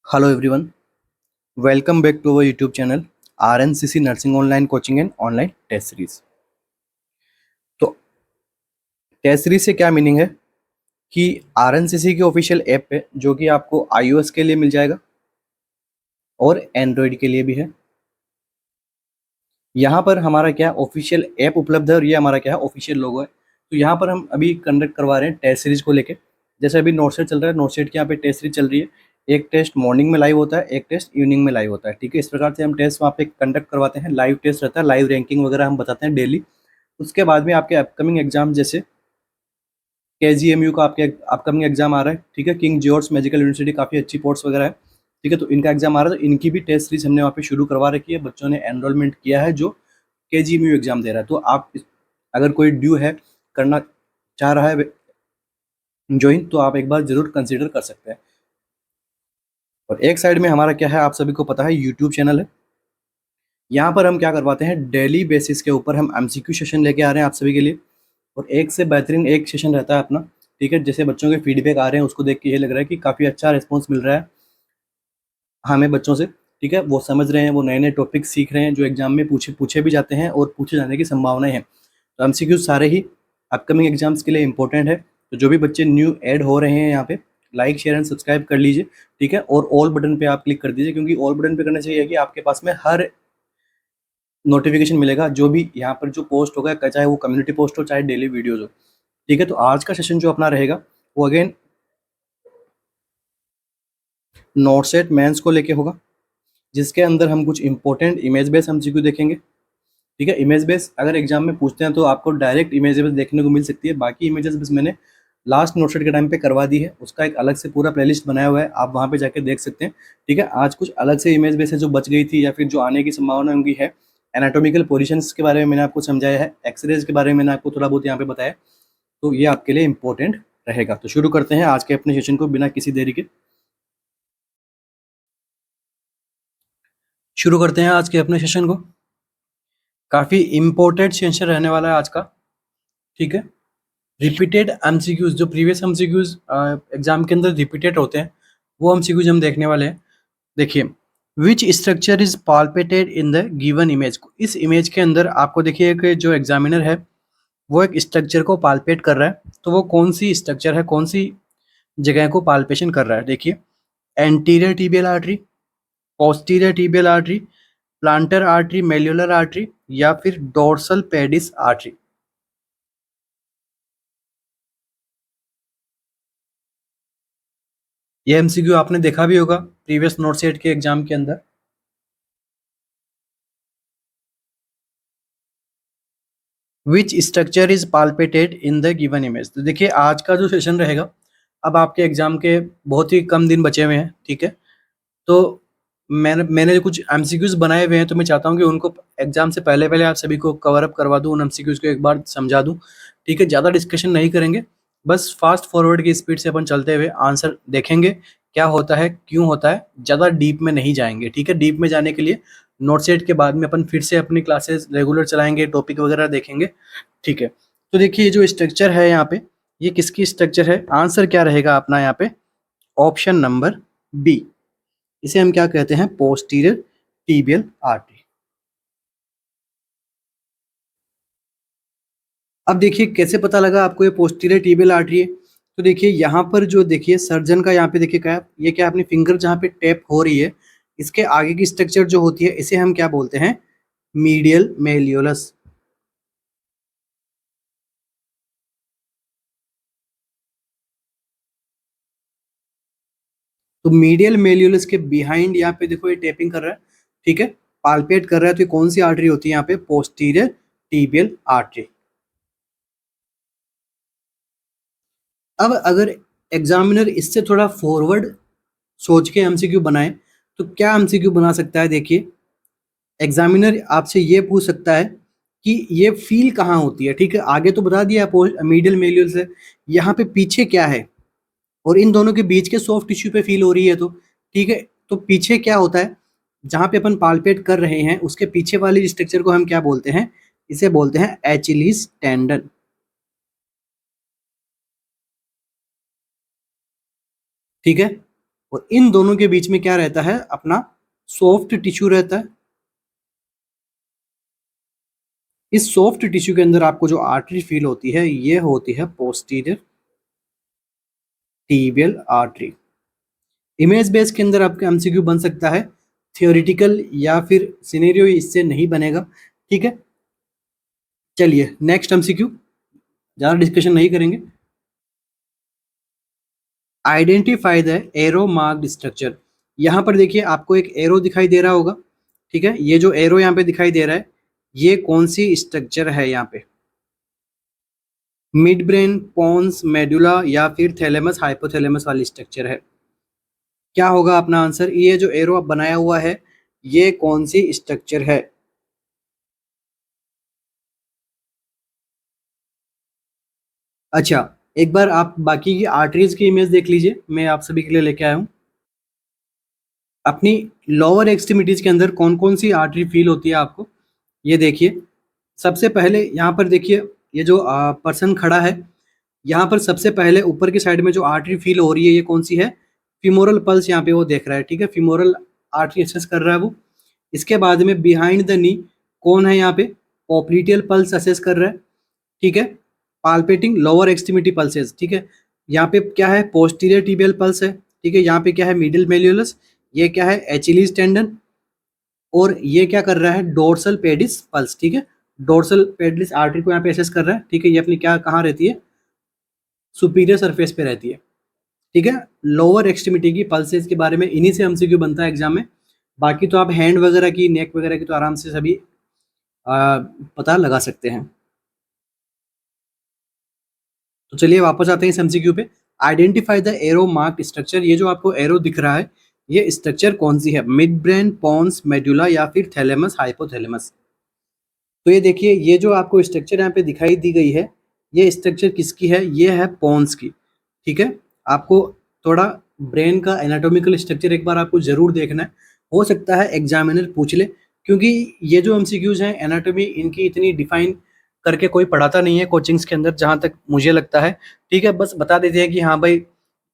Hello everyone, welcome back to our YouTube channel RNCC Nursing Online Coaching and Online Test Series। तो test series से क्या meaning है कि RNCC के official app पे जो कि आपको iOS के लिए मिल जाएगा और एंड्रॉयड के लिए भी है। यहाँ पर हमारा क्या ऑफिशियल ऐप उपलब्ध है और ये हमारा क्या है ऑफिशियल लोगो है। तो यहाँ पर हम अभी कंडक्ट करवा रहे हैं टेस्ट सीरीज को लेके। जैसे अभी नोट सेट चल रहा है, नोट सेट की यहाँ पे टेस्ट सीरीज चल रही है। एक टेस्ट मॉर्निंग में लाइव होता है, एक टेस्ट इवनिंग में लाइव होता है। ठीक है, इस प्रकार से हम टेस्ट वहाँ पे कंडक्ट करवाते हैं। लाइव टेस्ट रहता है, लाइव रैंकिंग वगैरह हम बताते हैं डेली। उसके बाद में आपके अपकमिंग एग्जाम जैसे KGMU का आपके अपकमिंग एग्जाम आ रहा है। ठीक है, किंग जॉर्ज मेडिकल यूनिवर्सिटी काफ़ी अच्छी पोर्ट्स वगैरह है। ठीक है, तो इनका एग्जाम आ रहा है, तो इनकी भी टेस्ट सीरीज हमने वहाँ पे शुरू करवा रखी है। बच्चों ने एनरोलमेंट किया है जो KGMU एग्जाम दे रहा है। तो आप अगर कोई ड्यू है, करना चाह रहा है ज्वाइन, तो आप एक बार जरूर कंसिडर कर सकते हैं। और एक साइड में हमारा क्या है, आप सभी को पता है, यूट्यूब चैनल है। यहाँ पर हम क्या करवाते हैं, डेली बेसिस के ऊपर हम MCQ सेशन लेके आ रहे हैं आप सभी के लिए। और एक से बेहतरीन एक सेशन रहता है अपना। ठीक है, जैसे बच्चों के फीडबैक आ रहे हैं उसको देख के ये लग रहा है कि काफ़ी अच्छा रिस्पॉन्स मिल रहा है हमें बच्चों से। ठीक है, वो समझ रहे हैं, वो नए नए टॉपिक सीख रहे हैं जो एग्जाम में पूछे पूछे भी जाते हैं और पूछे जाने की संभावनाएं हैं। तो MCQ सारे ही अपकमिंग एग्जाम्स के लिए इंपॉर्टेंट है। तो जो भी बच्चे न्यू ऐड हो रहे हैं यहाँ पे, लाइक शेयर एंड सब्सक्राइब कर लीजिए। ठीक है, और ऑल बटन पे आप क्लिक कर दीजिए, क्योंकि ऑल बटन पे करने से ये है कि आपके पास में हर नोटिफिकेशन मिलेगा जो भी यहाँ पर जो पोस्ट होगा, चाहे वो कम्युनिटी पोस्ट हो चाहे डेली वीडियोज हो। ठीक है, तो आज का सेशन जो अपना रहेगा वो अगेन नोट सेट मेंस को लेके होगा, जिसके अंदर हम कुछ इंपॉर्टेंट इमेज बेस MCQ देखेंगे। ठीक है, इमेज बेस अगर एग्जाम में पूछते हैं तो आपको डायरेक्ट इमेज बेस देखने को मिल सकती है। बाकी इमेजेस बेस मैंने लास्ट नोट सेट के टाइम पे करवा दी है, उसका एक अलग से पूरा प्लेलिस्ट बनाया हुआ है, आप वहाँ पे जाके देख सकते हैं। ठीक है, आज कुछ अलग से इमेज बेस है जो बच गई थी या फिर जो आने की संभावना उनकी है। एनाटॉमिकल पोजिशंस के बारे में मैंने आपको समझाया है, एक्सरेज के बारे में मैंने आपको थोड़ा बहुत यहाँ पे बताया। तो ये आपके लिए इंपॉर्टेंट रहेगा। तो शुरू करते हैं आज के अपने सेशन को बिना किसी देरी के। शुरू करते हैं आज के अपने सेशन को। काफ़ी इम्पोर्टेंट सेशन रहने वाला है आज का। ठीक है, रिपीटेड MCQs, जो प्रीवियस MCQs एग्जाम के अंदर रिपीटेड होते हैं, वो MCQs हम देखने वाले हैं। देखिए, विच structure is palpated in the given image. इस इमेज के अंदर आपको देखिए कि जो एग्जामिनर है वो एक स्ट्रक्चर को पाल्पेट कर रहा है। तो वो कौन सी स्ट्रक्चर है, कौन सी जगह को पाल्पेशन कर रहा है। देखिए, anterior tibial artery, posterior tibial artery, plantar artery, malleolar artery, या फिर डोर्सल पेडिस आर्टरी। ये MCQ आपने देखा भी होगा प्रीवियस नोट सेट के एग्जाम के अंदर। Which structure is palpated in the given image. तो देखिए, आज का जो सेशन रहेगा, अब आपके एग्जाम के बहुत ही कम दिन बचे हुए हैं। ठीक है, तो मैंने कुछ MCQs बनाए हुए हैं, तो मैं चाहता हूँ कि उनको एग्जाम से पहले पहले आप सभी को कवर अप करवा दूँ, उन MCQs को एक बार समझा दूँ। ठीक है, ज़्यादा डिस्कशन नहीं करेंगे, बस फास्ट फॉरवर्ड की स्पीड से अपन चलते हुए आंसर देखेंगे क्या होता है, क्यों होता है, ज़्यादा डीप में नहीं जाएंगे। ठीक है, डीप में जाने के लिए नोट सेट के बाद में अपन फिर से अपनी क्लासेस रेगुलर चलाएंगे, टॉपिक वगैरह देखेंगे। ठीक है, तो देखिए ये जो स्ट्रक्चर है यहाँ पे, ये किसकी स्ट्रक्चर है, आंसर क्या रहेगा अपना यहाँ पे, ऑप्शन नंबर बी। इसे हम क्या कहते हैं, पोस्टीरियर टीबियल आर्टरी। अब देखिए कैसे पता लगा आपको ये पोस्टीरियर टीबियल आर्टरी है। तो देखिए यहाँ पर जो देखिए सर्जन का यहाँ पे देखिए क्या, ये क्या अपनी फिंगर जहाँ पे टैप हो रही है, इसके आगे की स्ट्रक्चर जो होती है इसे हम क्या बोलते हैं, मीडियल मेलियोलस। तो मीडियल मेलियोलस के बिहाइंड यहाँ पे देखो ये टेपिंग कर रहा है। ठीक है, पाल्पेट कर रहा है, तो ये कौन सी आर्टरी होती है यहाँ पे, पोस्टीरियर टीबियल आर्टरी। अब अगर एग्जामिनर इससे थोड़ा फॉरवर्ड सोच के MCQ बनाए, तो क्या MCQ बना सकता है। देखिए, एग्जामिनर आपसे ये पूछ सकता है कि ये फील कहाँ होती है। ठीक है, आगे तो बता दिया मीडियल मेल्यूल से, यहाँ पे पीछे क्या है, और इन दोनों के बीच के सॉफ्ट टिश्यू पे फील हो रही है। तो ठीक है, तो पीछे क्या होता है, जहाँ पे अपन पाल्पेट कर रहे हैं उसके पीछे वाली स्ट्रक्चर को हम क्या बोलते हैं, इसे बोलते हैं एचिलीज टेंडन। ठीक है, और इन दोनों के बीच में क्या रहता है, अपना सॉफ्ट टिश्यू रहता है। इस सॉफ्ट टिश्यू के अंदर आपको जो आर्टरी फील होती है ये होती है posterior tibial artery. Image base के अंदर आपका एमसीक्यू बन सकता है, थियोरिटिकल या फिर सिनेरियो इससे नहीं बनेगा। ठीक है, चलिए नेक्स्ट एमसीक्यू, ज़्यादा डिस्कशन नहीं करेंगे। Identify the arrow marked structure. यहाँ पर देखिए आपको एक एरो दिखाई दे रहा होगा। ठीक है, ये जो एरो यहाँ पे दिखाई दे रहा है ये कौन सी स्ट्रक्चर है, यहाँ पे मिड ब्रेन, पोन्स, मेडुला या फिर थैलेमस हाइपोथैलेमस वाली स्ट्रक्चर है। क्या होगा अपना आंसर, ये जो एरो बनाया हुआ है ये कौन सी स्ट्रक्चर है। अच्छा, एक बार आप बाकी की आर्टरीज की इमेज देख लीजिए, मैं आप सभी के लिए लेके आया हूँ। अपनी लोअर एक्सट्रीमिटीज के अंदर कौन कौन सी आर्टरी फील होती है आपको, ये देखिए। सबसे पहले यहाँ पर देखिए, ये जो पर्सन खड़ा है यहाँ पर सबसे पहले ऊपर की साइड में जो आर्टरी फील हो रही है ये कौन सी है, फिमोरल पल्स यहाँ पे वो देख रहा है। ठीक है, फिमोरल आर्टरी एक्सेस कर रहा है वो। इसके बाद में बिहाइंड द नी कौन है, यहाँ पे पॉप्लिटियल पल्स असेस कर रहा है। ठीक है, पाल्पेटिंग लोअर एक्सट्रीमिटी पल्सेस। ठीक है, यहाँ पे क्या है, पोस्टीरियर टिबियल पल्स है। ठीक है, यहाँ पे क्या है, मिडिल मेल्यूलस, ये क्या है, एचिलीज टेंडन, और ये क्या कर रहा है, डोर्सल पेडिस पल्स। ठीक है, डोर्सल पेडिस आर्टरी को यहाँ पे एसेस कर रहा है। ठीक है, ये अपनी क्या कहाँ रहती है, सुपीरियर सरफेस पे रहती है। ठीक है, लोअर एक्सट्रीमिटी की पल्सेस के बारे में इन्हीं से एमसीक्यू बनता है एग्जाम में। बाकी तो आप हैंड वगैरह की, नेक वगैरह की तो आराम से सभी पता लगा सकते हैं। तो चलिए वापस आते हैं इस एमसीक्यू पे। Identify the arrow marked structure. ये जो आपको एरो दिख रहा है ये स्ट्रक्चर कौन सी है, मिड ब्रेन, पोन्स, मेडुला या फिर थैलेमस हाइपोथैलेमस। तो ये देखिए, ये जो आपको स्ट्रक्चर यहाँ पे दिखाई दी गई है ये स्ट्रक्चर किसकी है, ये है पोन्स की। ठीक है, आपको थोड़ा ब्रेन का एनाटॉमिकल स्ट्रक्चर एक बार आपको जरूर देखना है, हो सकता है एग्जामिनर पूछ ले, क्योंकि ये जो एमसीक्यूज हैं एनाटॉमी इनकी इतनी डिफाइन करके कोई पढ़ाता नहीं है कोचिंग्स के अंदर, जहाँ तक मुझे लगता है। ठीक है, बस बता देते हैं कि हाँ भाई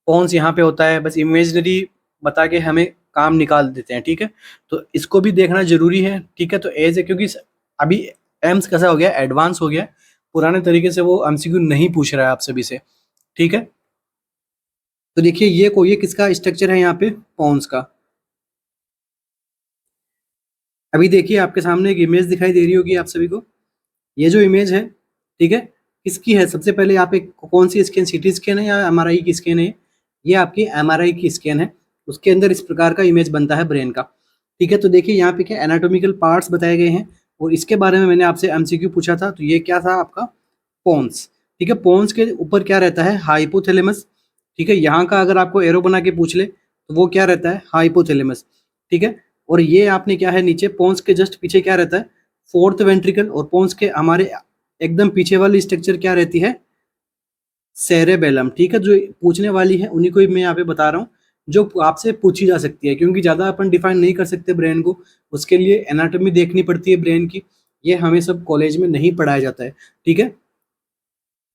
पोन्स यहाँ पे होता है, बस इमेजनरी बता के हमें काम निकाल देते हैं। ठीक है, तो इसको भी देखना जरूरी है। ठीक है, तो एज है, क्योंकि अभी एम्स कैसा हो गया, एडवांस हो गया, पुराने तरीके से वो एमसीक्यू नहीं पूछ रहा है आप सभी से। ठीक है, तो देखिए ये किसका स्ट्रक्चर है, यहाँ पे पोन्स का। अभी देखिए आपके सामने एक इमेज दिखाई दे रही होगी आप सभी को, ये जो इमेज है ठीक है किसकी है, सबसे पहले यहाँ पे कौन सी स्कैन, सीटी स्कैन है या एमआरआई की स्कैन है, ये आपकी एमआरआई की स्कैन है। उसके अंदर इस प्रकार का इमेज बनता है ब्रेन का। ठीक है, तो देखिए यहाँ पे क्या एनाटॉमिकल पार्ट्स बताए गए हैं, और इसके बारे में मैंने आपसे एमसीक्यू पूछा था, तो ये क्या था आपका, पोन्स। ठीक है, पोन्स के ऊपर क्या रहता है, हाइपोथैलेमस। ठीक है, यहाँ का अगर आपको एरो बना के पूछ ले तो वो क्या रहता है, हाइपोथैलेमस। ठीक है, और ये आपने क्या है नीचे पोन्स के जस्ट पीछे क्या रहता है, फोर्थ वेंट्रिकल, और पोन्स के हमारे एकदम पीछे वाली स्ट्रक्चर क्या रहती है, सेरेबेलम। ठीक है, जो पूछने वाली है उन्हीं को ही मैं यहाँ पे बता रहा हूँ, जो आपसे पूछी जा सकती है, क्योंकि ज़्यादा अपन डिफाइन नहीं कर सकते ब्रेन को, उसके लिए एनाटॉमी देखनी पड़ती है ब्रेन की, ये हमें सब कॉलेज में नहीं पढ़ाया जाता है। ठीक है,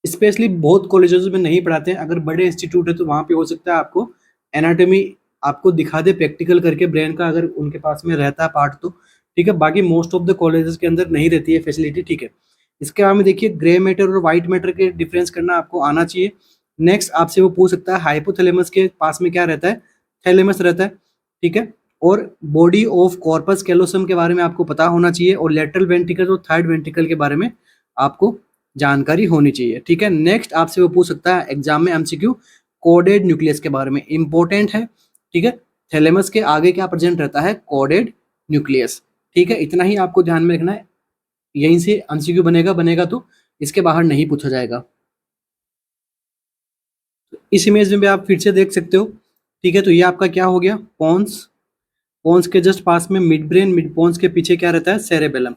स्पेशली बहुत कॉलेजेस में नहीं पढ़ाते हैं, अगर बड़े इंस्टीट्यूट है तो वहाँ पे हो सकता है आपको एनाटॉमी आपको दिखा दे प्रैक्टिकल करके ब्रेन का, अगर उनके पास में रहता है पार्ट तो। ठीक है, बाकी मोस्ट ऑफ द कॉलेजेस के अंदर नहीं रहती है फैसिलिटी। ठीक है, इसके बाद में देखिए ग्रे मैटर और व्हाइट मैटर के डिफरेंस करना आपको आना चाहिए। नेक्स्ट आपसे वो पूछ सकता है हाइपोथैलेमस के पास में क्या रहता है, थैलेमस रहता है। ठीक है, और बॉडी ऑफ कॉर्पस कैलोसम के बारे में आपको पता होना चाहिए, और लेटरल वेंट्रिकल और थर्ड वेंट्रिकल के बारे में आपको जानकारी होनी चाहिए। ठीक है, नेक्स्ट आपसे वो पूछ सकता है एग्जाम में एमसीक्यू कोडेड न्यूक्लियस के बारे में, इंपॉर्टेंट है। ठीक है, थैलेमस के आगे क्या प्रेजेंट रहता है, कोडेड न्यूक्लियस। ठीक है, इतना ही आपको ध्यान में रखना है, यहीं से एमसीक्यू बनेगा बनेगा तो इसके बाहर नहीं पूछा जाएगा। इस इमेज में भी आप फिर से देख सकते हो। ठीक है, तो ये आपका क्या हो गया, पोन्स, पोन्स के जस्ट पास में मिड ब्रेन, मिड पोन्स के पीछे क्या रहता है, सेरेबेलम,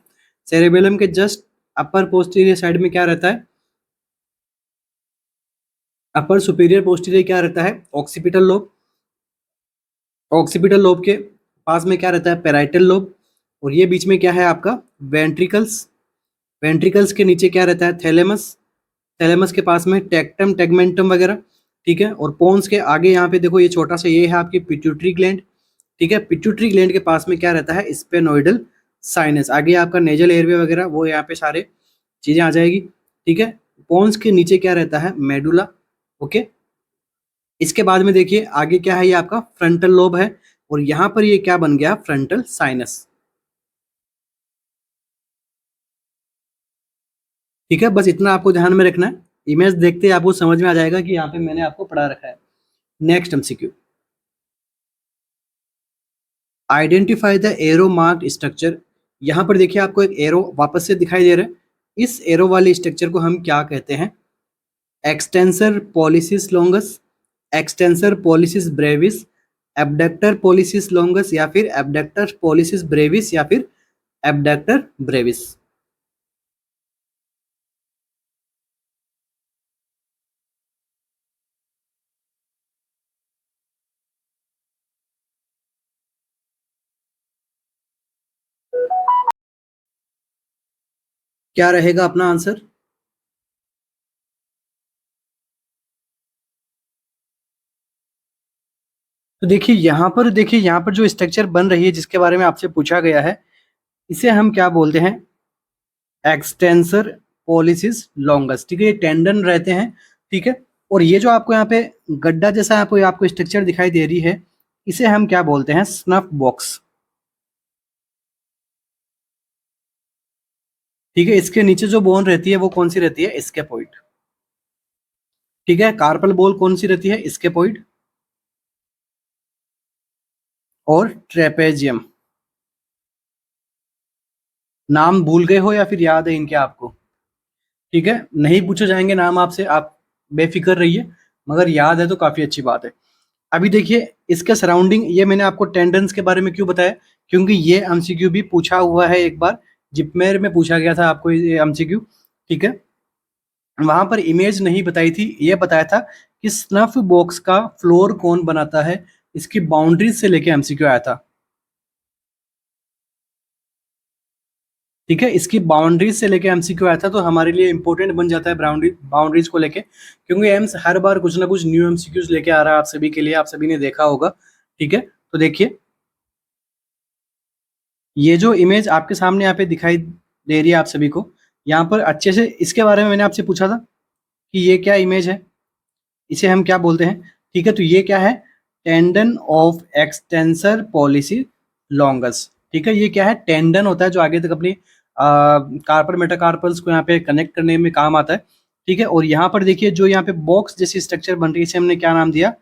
सेरेबेलम के जस्ट अपर पोस्टीरियर साइड में क्या रहता है, अपर सुपीरियर पोस्टीरियर क्या रहता है, ऑक्सीपिटल लोब, ऑक्सीपिटल लोब के पास में क्या रहता है, पेराइटल लोब, और ये बीच में क्या है आपका, वेंट्रिकल्स, वेंट्रिकल्स के नीचे क्या रहता है, थैलेमस, थैलेमस के पास में टेक्टम, टेगमेंटम वगैरह। ठीक है। और पोन्स के आगे यहाँ पे देखो ये छोटा सा ये है आपकी पिट्यूटरी ग्लैंड, ठीक है। पिट्यूटरी ग्लैंड के पास में क्या रहता है, स्पेनोइडल साइनस, आगे आपका नेजल एयरवे वगैरह वो यहाँ पे सारे चीजें आ जाएगी, ठीक है। पोन्स के नीचे क्या रहता है, मेडुला, ओके। इसके बाद में देखिए आगे क्या है, ये आपका फ्रंटल लोब है, और यहाँ पर ये क्या बन गया, फ्रंटल साइनस, ठीक है। बस इतना आपको ध्यान में रखना है, इमेज देखते ही आपको समझ में आ जाएगा कि यहाँ पे मैंने आपको पढ़ा रखा है। Next MCQ, identify the arrow marked structure. यहाँ पर देखिए आपको एक एरो वापस से दिखाई दे रहा है, इस एरो वाले स्ट्रक्चर को हम क्या कहते हैं, extensor pollicis longus, extensor pollicis Brevis, abductor pollicis longus, या फिर एबडक्टर पॉलिसिस ब्रेविस, या फिर एबडक्टर ब्रेविस। क्या रहेगा अपना आंसर? तो देखिए यहाँ पर जो स्ट्रक्चर बन रही है जिसके बारे में आपसे पूछा गया है, इसे हम क्या बोलते हैं, एक्सटेंसर पॉलिसिस लॉन्गस, ठीक है। ये टेंडन रहते हैं, ठीक है। और ये जो आपको यहाँ पे गड्ढा जैसा आपको स्ट्रक्चर दिखाई दे रही है, इसे हम क्या बोलते हैं, स्नफ बॉक्स, ठीक है। इसके नीचे जो बोन रहती है वो कौन सी रहती है, स्केपोइड, ठीक है। कार्पल बोल कौन सी रहती है, स्केपोइड और ट्रेपेजियम। नाम भूल गए हो या फिर याद है इनके आपको? ठीक है, नहीं पूछे जाएंगे नाम आपसे, आप बेफिक्र रहिए, मगर याद है तो काफी अच्छी बात है। अभी देखिए इसके सराउंडिंग, ये मैंने आपको टेंडेंस के बारे में क्यों बताया, क्योंकि ये एमसीक्यू भी पूछा हुआ है, एक बार जिपमेर में पूछा गया था आपको ये एमसीक्यू, ठीक है। वहां पर इमेज नहीं बताई थी, ये बताया था कि स्नफ बॉक्स का फ्लोर कौन बनाता है, इसकी बाउंड्रीज से लेके एमसीक्यू आया था, ठीक है। इसकी बाउंड्रीज से लेके एमसीक्यू आया था, तो हमारे लिए इंपॉर्टेंट बन जाता है बाउंड्रीज को लेके, क्योंकि एम्स हर बार कुछ ना कुछ न्यू एमसीक्यूज लेके आ रहा है आप सभी के लिए, आप सभी ने देखा होगा, ठीक है। तो देखिए ये जो इमेज आपके सामने यहाँ पे दिखाई दे रही है आप सभी को, यहाँ पर अच्छे से इसके बारे में मैंने आपसे पूछा था कि ये क्या इमेज है, इसे हम क्या बोलते हैं, ठीक है। तो ये क्या है, tendon of extensor policy longus, ठीक है। ये क्या है, टेंडन होता है जो आगे तक अपनी कार्पल मेटाकार्पल्स को यहाँ पे कनेक्ट करने में काम आता है, ठीक है। और यहाँ पर देखिए जो यहाँ पे बॉक्स जैसी स्ट्रक्चर बन रही है, इसे हमने क्या नाम दिया,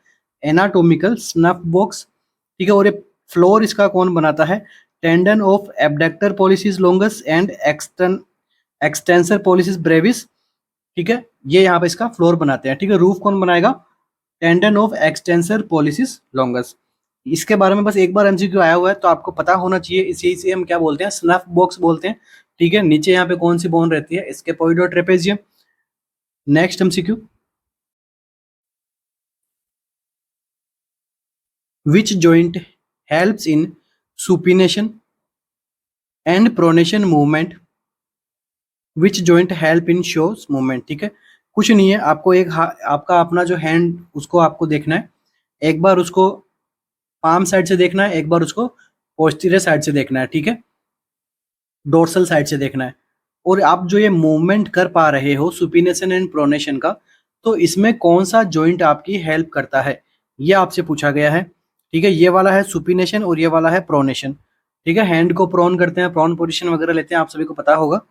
एनाटोमिकल स्नफ बॉक्स, ठीक है। और ये फ्लोर इसका कौन बनाता है, tendon of abductor pollicis longus and extensor pollicis Brevis, ठीक है। ये यहाँ पे इसका फ्लोर बनाते हैं, ठीक है। रूफ कौन बनाएगा, tendon of extensor pollicis longus. इसके बारे में बस एक बार एमसीक्यू आया हुआ है तो आपको पता होना चाहिए, इसे हम क्या बोलते हैं, स्नफ बॉक्स बोलते हैं, ठीक है। नीचे यहाँ पे कौन सी बोन रहती है, स्केपॉइड और trapezium. Next MCQ, which joint helps in supination and pronation movement, which joint help in shows movement, ठीक है। कुछ नहीं है, आपको आपका अपना जो हैंड उसको आपको देखना है, एक बार उसको पाम साइड से देखना है, एक बार उसको पोस्टीरियर साइड से देखना है, ठीक है, डोर्सल साइड से देखना है। और आप जो ये मूवमेंट कर पा रहे हो सुपिनेशन एंड प्रोनेशन का, तो इसमें कौन सा जॉइंट आपकी हेल्प करता है, ये आपसे पूछा गया है, ठीक है। ये वाला है सुपिनेशन और ये वाला है प्रोनेशन, ठीक है। हैंड को प्रोन करते हैं, प्रोन पोजिशन वगैरह लेते हैं, आप सभी को पता होगा।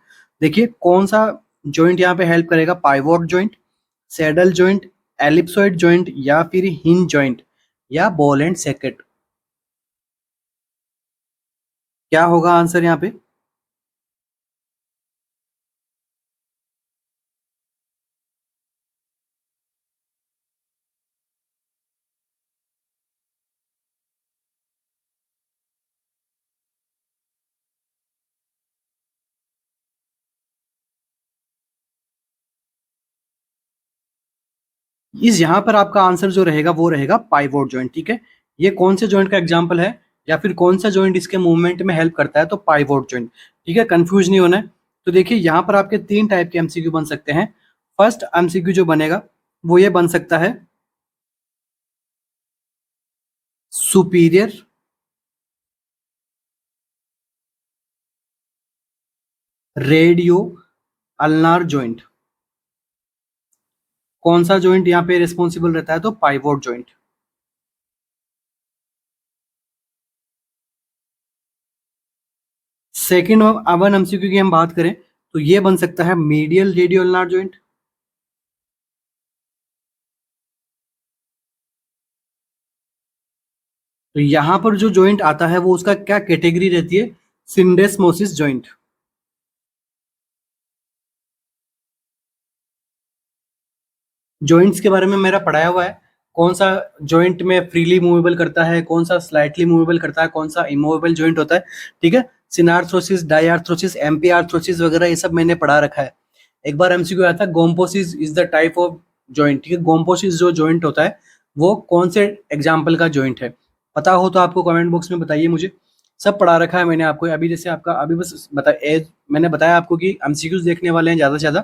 देखिए कौन सा जॉइंट यहाँ पे हेल्प करेगा, pivot joint, saddle joint, ellipsoid joint, या फिर हिंज जॉइंट, या बॉल एंड सैकेट। क्या होगा आंसर यहाँ पे? इस यहाँ पर आपका आंसर जो रहेगा वो रहेगा पाइवोट जॉइंट, ठीक है। ये कौन से जॉइंट का एग्जांपल है, या फिर कौन सा जॉइंट इसके मूवमेंट में हेल्प करता है, तो पाइवोट जॉइंट, ठीक है। कंफ्यूज नहीं होना है। तो देखिए यहाँ पर आपके तीन टाइप के एमसीक्यू बन सकते हैं। फर्स्ट एमसीक्यू जो बनेगा वो ये बन सकता है सुपीरियर रेडियो अल्नार जॉइंट। कौन सा जॉइंट यहाँ पे रिस्पॉन्सिबल रहता है? तो pivot joint. Second one MCQ की हम बात करें तो ये बन सकता है मीडियल रेडियो अल्नार जॉइंट। तो यहां पर जो जॉइंट आता है वो उसका क्या कैटेगरी रहती है? सिंडेस्मोसिस जॉइंट। जॉइंट्स के बारे में मेरा पढ़ाया हुआ है, कौन सा जॉइंट में फ्रीली मूवेबल करता है, कौन सा स्लाइटली मूवेबल करता है, कौन सा इमूवेबल जॉइंट होता है। ठीक है, सिनार्थ्रोसिस, डायआर्थ्रोसिस, एमपी आर्थ्रोसिस वगैरह ये सब मैंने पढ़ा रखा है। एक बार एमसीक्यू आया था, gomphosis is the type of joint. ठीक है, गोम्पोसिस जो जॉइंट होता है वो कौन से एग्जाम्पल का जॉइंट है? पता हो तो आपको कमेंट बॉक्स में बताइए मुझे। सब पढ़ा रखा है मैंने आपको। अभी जैसे आपका अभी बस मैंने बताया आपको कि एमसीक्यूज देखने वाले हैं ज्यादा से ज्यादा,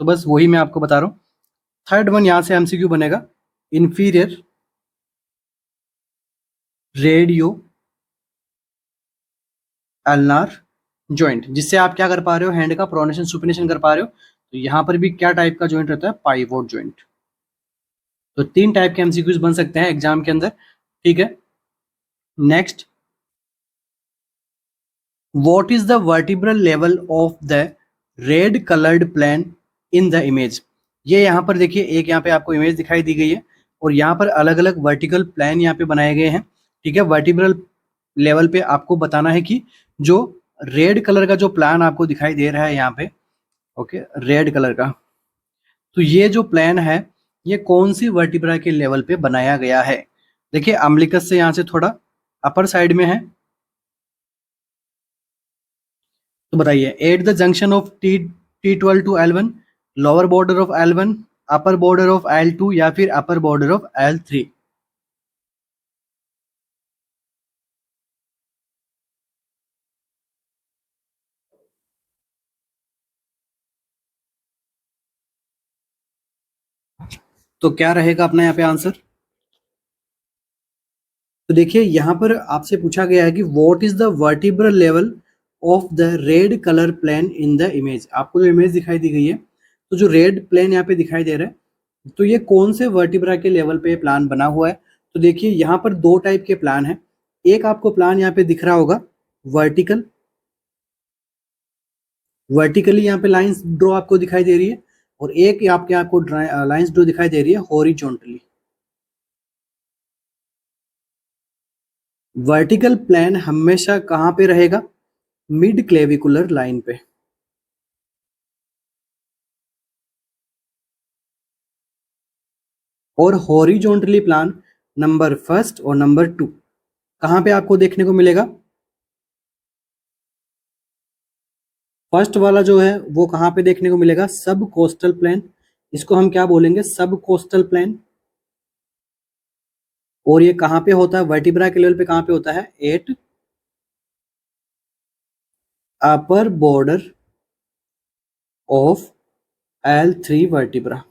तो बस वही मैं आपको बता रहा हूँ। थर्ड वन यहां से एमसीक्यू बनेगा, इंफीरियर रेडियो अल्नार जॉइंट, जिससे आप क्या कर पा रहे हो? हैंड का प्रोनेशन सुपिनेशन कर पा रहे हो। तो यहां पर भी क्या टाइप का जॉइंट रहता है? Pivot joint. तो तीन टाइप के एमसीक्यूज बन सकते हैं एग्जाम के अंदर। ठीक है, next, what is the vertebral level of the red coloured plane in the image? ये यहाँ पर देखिए, एक यहाँ पे आपको इमेज दिखाई दी गई है और यहाँ पर अलग अलग वर्टिकल प्लेन यहाँ पे बनाए गए हैं। ठीक है, वर्टिब्रल लेवल पे आपको बताना है कि जो रेड कलर का जो प्लान आपको दिखाई दे रहा है यहाँ पे, ओके, रेड कलर का, तो ये जो प्लान है ये कौन सी वर्टिब्रा के लेवल पे बनाया गया है? देखिए, अम्बिलिकस से यहाँ से थोड़ा अपर साइड में है। तो बताइए, at the junction of T12 to L1, lower border of L1, upper border of L2 या फिर अपर बॉर्डर ऑफ L3? तो क्या रहेगा अपना यहाँ पे आंसर? तो देखिए, यहाँ पर आपसे पूछा गया है कि what is the vertebral level of the red colour plain in the image. आपको जो इमेज दिखाई दी गई है, तो जो रेड प्लेन यहाँ पे दिखाई दे रहा है, तो ये कौन से वर्टिब्रा के लेवल पे प्लान बना हुआ है? तो देखिए, यहाँ पर दो टाइप के प्लान है। एक आपको प्लान यहाँ पे दिख रहा होगा वर्टिकल, वर्टिकली यहाँ पे लाइंस ड्रॉ आपको दिखाई दे रही है, और एक आपको लाइंस ड्रॉ दिखाई दे रही है हॉरिजॉन्टली। वर्टिकल प्लेन हमेशा कहाँ पे रहेगा? मिड क्लेविकुलर लाइन पे। और हॉरिजॉन्टली प्लान नंबर फर्स्ट और नंबर टू कहाँ पे आपको देखने को मिलेगा? फर्स्ट वाला जो है वो कहाँ पे देखने को मिलेगा? सब कोस्टल प्लेन। इसको हम क्या बोलेंगे? सब कोस्टल प्लेन। और ये कहाँ पे होता है? वर्टिब्रा के लेवल पे कहाँ पे होता है? At upper border of L3 vertebra.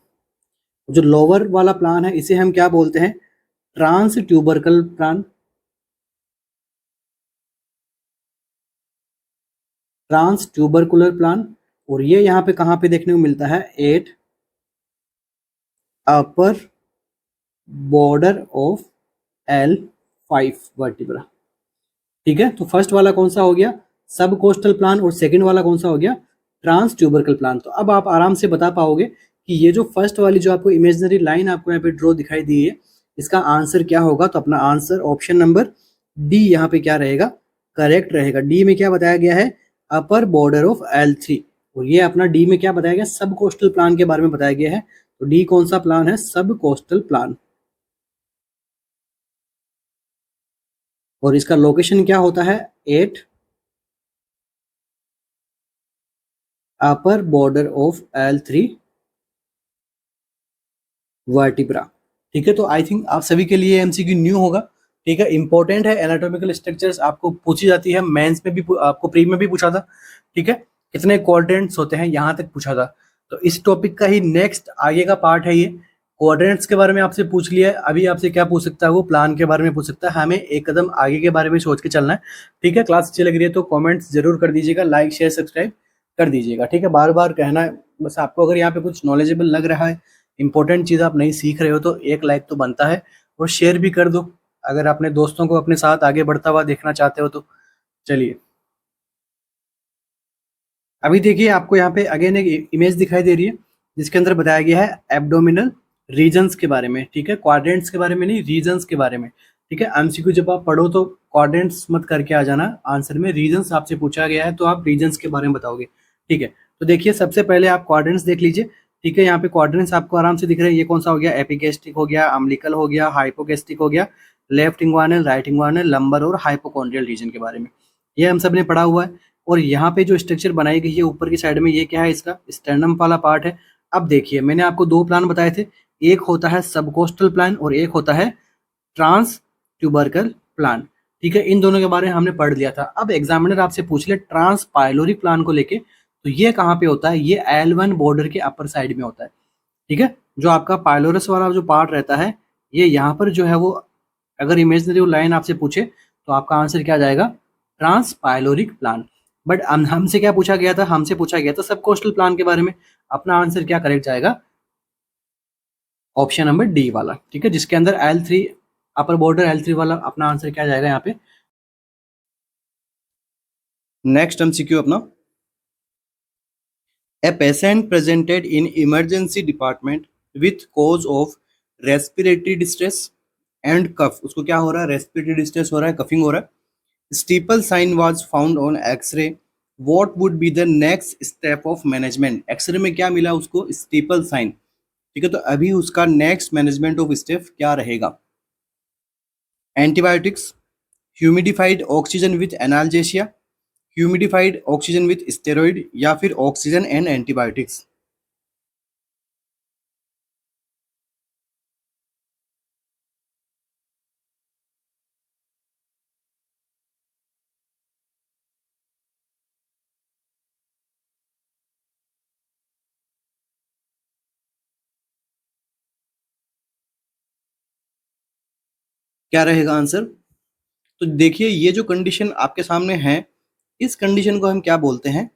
जो लोअर वाला प्लान है इसे हम क्या बोलते हैं? Trans tubercle plane. Trans tubercular plane. और ये यहाँ पे कहाँ पे देखने को मिलता है? At upper border of L5 vertebra. ठीक है, तो फर्स्ट वाला कौन सा हो गया? सब कोस्टल प्लान, और सेकंड वाला कौन सा हो गया? Trans tubercle plane. तो अब आप आराम से बता पाओगे कि ये जो फर्स्ट वाली जो आपको इमेजिनरी लाइन आपको यहाँ पे ड्रॉ दिखाई दी है, इसका आंसर क्या होगा? तो अपना आंसर ऑप्शन नंबर डी यहाँ पे क्या रहेगा? करेक्ट रहेगा। डी में क्या बताया गया है? अपर बॉर्डर ऑफ L3। और ये अपना डी में क्या बताया गया? सब कोस्टल प्लान के बारे में बताया गया है। तो डी कौन सा प्लान है? सब कोस्टल प्लान। और इसका लोकेशन क्या होता है? At upper border of L3 vertebra. ठीक है, तो आई थिंक आप सभी के लिए एमसीक्यू न्यू होगा। ठीक है, इंपॉर्टेंट है। एनाटॉमिकल स्ट्रक्चर्स आपको पूछी जाती है, मेंस में भी आपको प्री में भी पूछा था। ठीक है, कितने क्वाड्रेंट्स होते हैं यहाँ तक पूछा था। तो इस टॉपिक का ही नेक्स्ट आगे का पार्ट है ये, कोऑर्डिनेट्स के बारे में आपसे पूछ लिया है, अभी आपसे क्या पूछ सकता है वो प्लान के बारे में पूछ सकता है। हमें एक कदम आगे के बारे में सोच के चलना है। ठीक है, क्लास अच्छी लग रही है तो कमेंट्स जरूर कर दीजिएगा, लाइक शेयर सब्सक्राइब कर दीजिएगा। ठीक है, बार बार कहना है बस। आपको अगर यहाँ पे कुछ नॉलेजेबल लग रहा है, इंपॉर्टेंट चीज़ आप नहीं सीख रहे हो तो एक लाइक तो बनता है, और शेयर भी कर दो अगर अपने दोस्तों को अपने साथ आगे बढ़ता हुआ देखना चाहते हो तो। चलिए, अभी देखिए आपको यहाँ पे अगेन एक इमेज दिखाई दे रही है जिसके अंदर बताया गया है एब्डोमिनल रीजन्स के बारे में। ठीक है, क्वाड्रेंट्स के बारे में नहीं, रीजन्स के बारे में। ठीक है, एमसीक्यू जब आप पढ़ो तो क्वाड्रेंट्स मत करके आ जाना आंसर में, रीजन्स आपसे पूछा गया है तो आप रीजन्स के बारे में बताओगे। ठीक है, तो देखिए सबसे पहले आप क्वाड्रेंट्स देख लीजिए। ठीक है, यहाँ पे क्वाड्रेंट्स आपको आराम से दिख रहे हैं। ये कौन सा हो गया? एपिगेस्ट्रिक हो गया, अम्बिलिकल हो गया, हाइपोगेस्ट्रिक हो गया, लेफ्ट इंग्वानल, राइट इंग्वानल, लंबर और हाइपोकॉन्ड्रियल रीजन के बारे में ये हम सब ने पढ़ा हुआ है। और यहाँ पे जो स्ट्रक्चर बनाई गई है ऊपर की साइड में, ये क्या है? इसका स्टर्नम वाला पार्ट है। अब देखिए मैंने आपको दो प्लान बताए थे, एक होता है सबकोस्टल प्लान और एक होता है ट्रांस ट्यूबरकल प्लान। ठीक है, इन दोनों के बारे में हमने पढ़ लिया था। अब एग्जामिनर आपसे पूछ ले ट्रांस पाइलोरिक प्लान को लेके, तो ये कहाँ पे होता है? ये L1 बॉर्डर के अपर साइड में होता है। ठीक है, जो आपका पाइलोरस वाला जो पार्ट रहता है, ये यहाँ पर जो है वो, अगर इमेजिनरी लाइन आपसे पूछे तो आपका आंसर क्या जाएगा? Trans pyloric plan. बट हमसे क्या पूछा गया था? हमसे पूछा गया था सब कोस्टल प्लान के बारे में। अपना आंसर क्या करेक्ट जाएगा? ऑप्शन नंबर डी वाला। ठीक है, जिसके अंदर L3 अपर बॉर्डर L3 वाला, अपना आंसर क्या जाएगा यहाँ पे? नेक्स्ट एमसीक्यू अपना, a patient presented in emergency department with cause of respiratory distress and cough. उसको क्या हो रहा है? रेस्पिरेटरी डिस्ट्रेस हो रहा है, कफिंग हो रहा है। Steeple sign was found on X-ray, what would be the next step of management? X-ray में क्या मिला उसको? Steeple sign. ठीक है, तो अभी उसका नेक्स्ट मैनेजमेंट ऑफ स्टेप क्या रहेगा? Antibiotics, humidified oxygen with analgesia, humidified oxygen with steroid, या फिर ऑक्सीजन एंड एंटीबायोटिक्स। क्या रहेगा आंसर? तो देखिए ये जो कंडीशन आपके सामने है, इस कंडीशन को हम क्या बोलते हैं?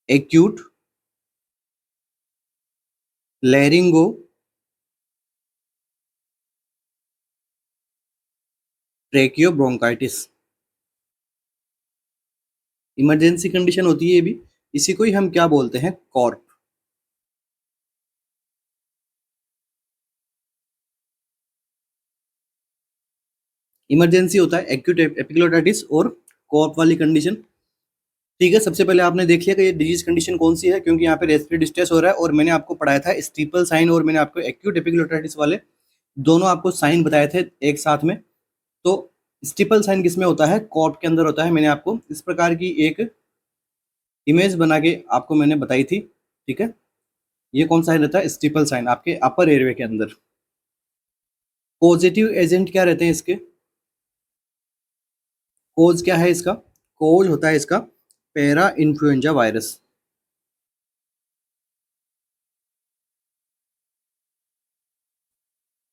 Acute laryngo ट्रेकियोब्रोंकाइटिस। इमरजेंसी कंडीशन होती है ये भी, इसी को ही हम क्या बोलते हैं? कॉर्प। इमरजेंसी होता है एक्यूट एपिग्लोटाइटिस और कॉर्प वाली कंडीशन। ठीक है, सबसे पहले आपने देख लिया कि ये डिजीज कंडीशन कौन सी है, क्योंकि यहाँ पे रेस्पिरेटरी डिस्ट्रेस हो रहा है और मैंने आपको पढ़ाया था स्टीपल साइन और मैंने आपको एक्यूट एपिग्लोटाइटिस वाले दोनों आपको साइन बताए थे एक साथ में। तो स्टीपल साइन किस में होता है? कॉर्प के अंदर होता है। मैंने आपको इस प्रकार की एक इमेज बना के आपको मैंने बताई थी। ठीक है, ये कौन सा रहता है? स्टीपल साइन आपके अपर एयरवे के अंदर। पॉजिटिव एजेंट क्या रहते हैं इसके? कोज क्या है इसका? कोज होता है इसका पैरा इन्फ्लुएंजा वायरस।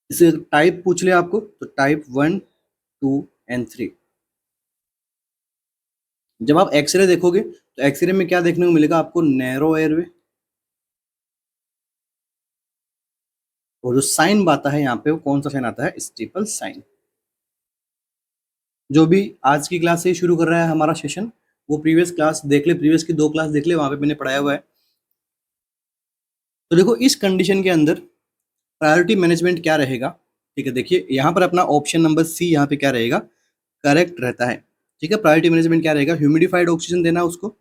इसे टाइप पूछ ले आपको तो टाइप 1, 2 एंड 3। जब आप एक्सरे देखोगे तो एक्सरे में क्या देखने को मिलेगा आपको? Narrow airway. और जो साइन आता है यहाँ पे वो कौन सा साइन आता है? Steeple sign. जो भी आज की क्लास से ही शुरू कर रहा है हमारा सेशन, वो प्रीवियस क्लास देख ले, प्रीवियस की 2 क्लास देख ले, वहां पे मैंने पढ़ाया हुआ है। तो देखो इस कंडीशन के अंदर प्रायोरिटी मैनेजमेंट क्या रहेगा? ठीक है, देखिए यहाँ पर अपना ऑप्शन नंबर सी यहाँ पे क्या रहेगा? करेक्ट रहता है। ठीक है, प्रायोरिटी मैनेजमेंट क्या रहेगा? ह्यूमिडिफाइड ऑक्सीजन देना उसको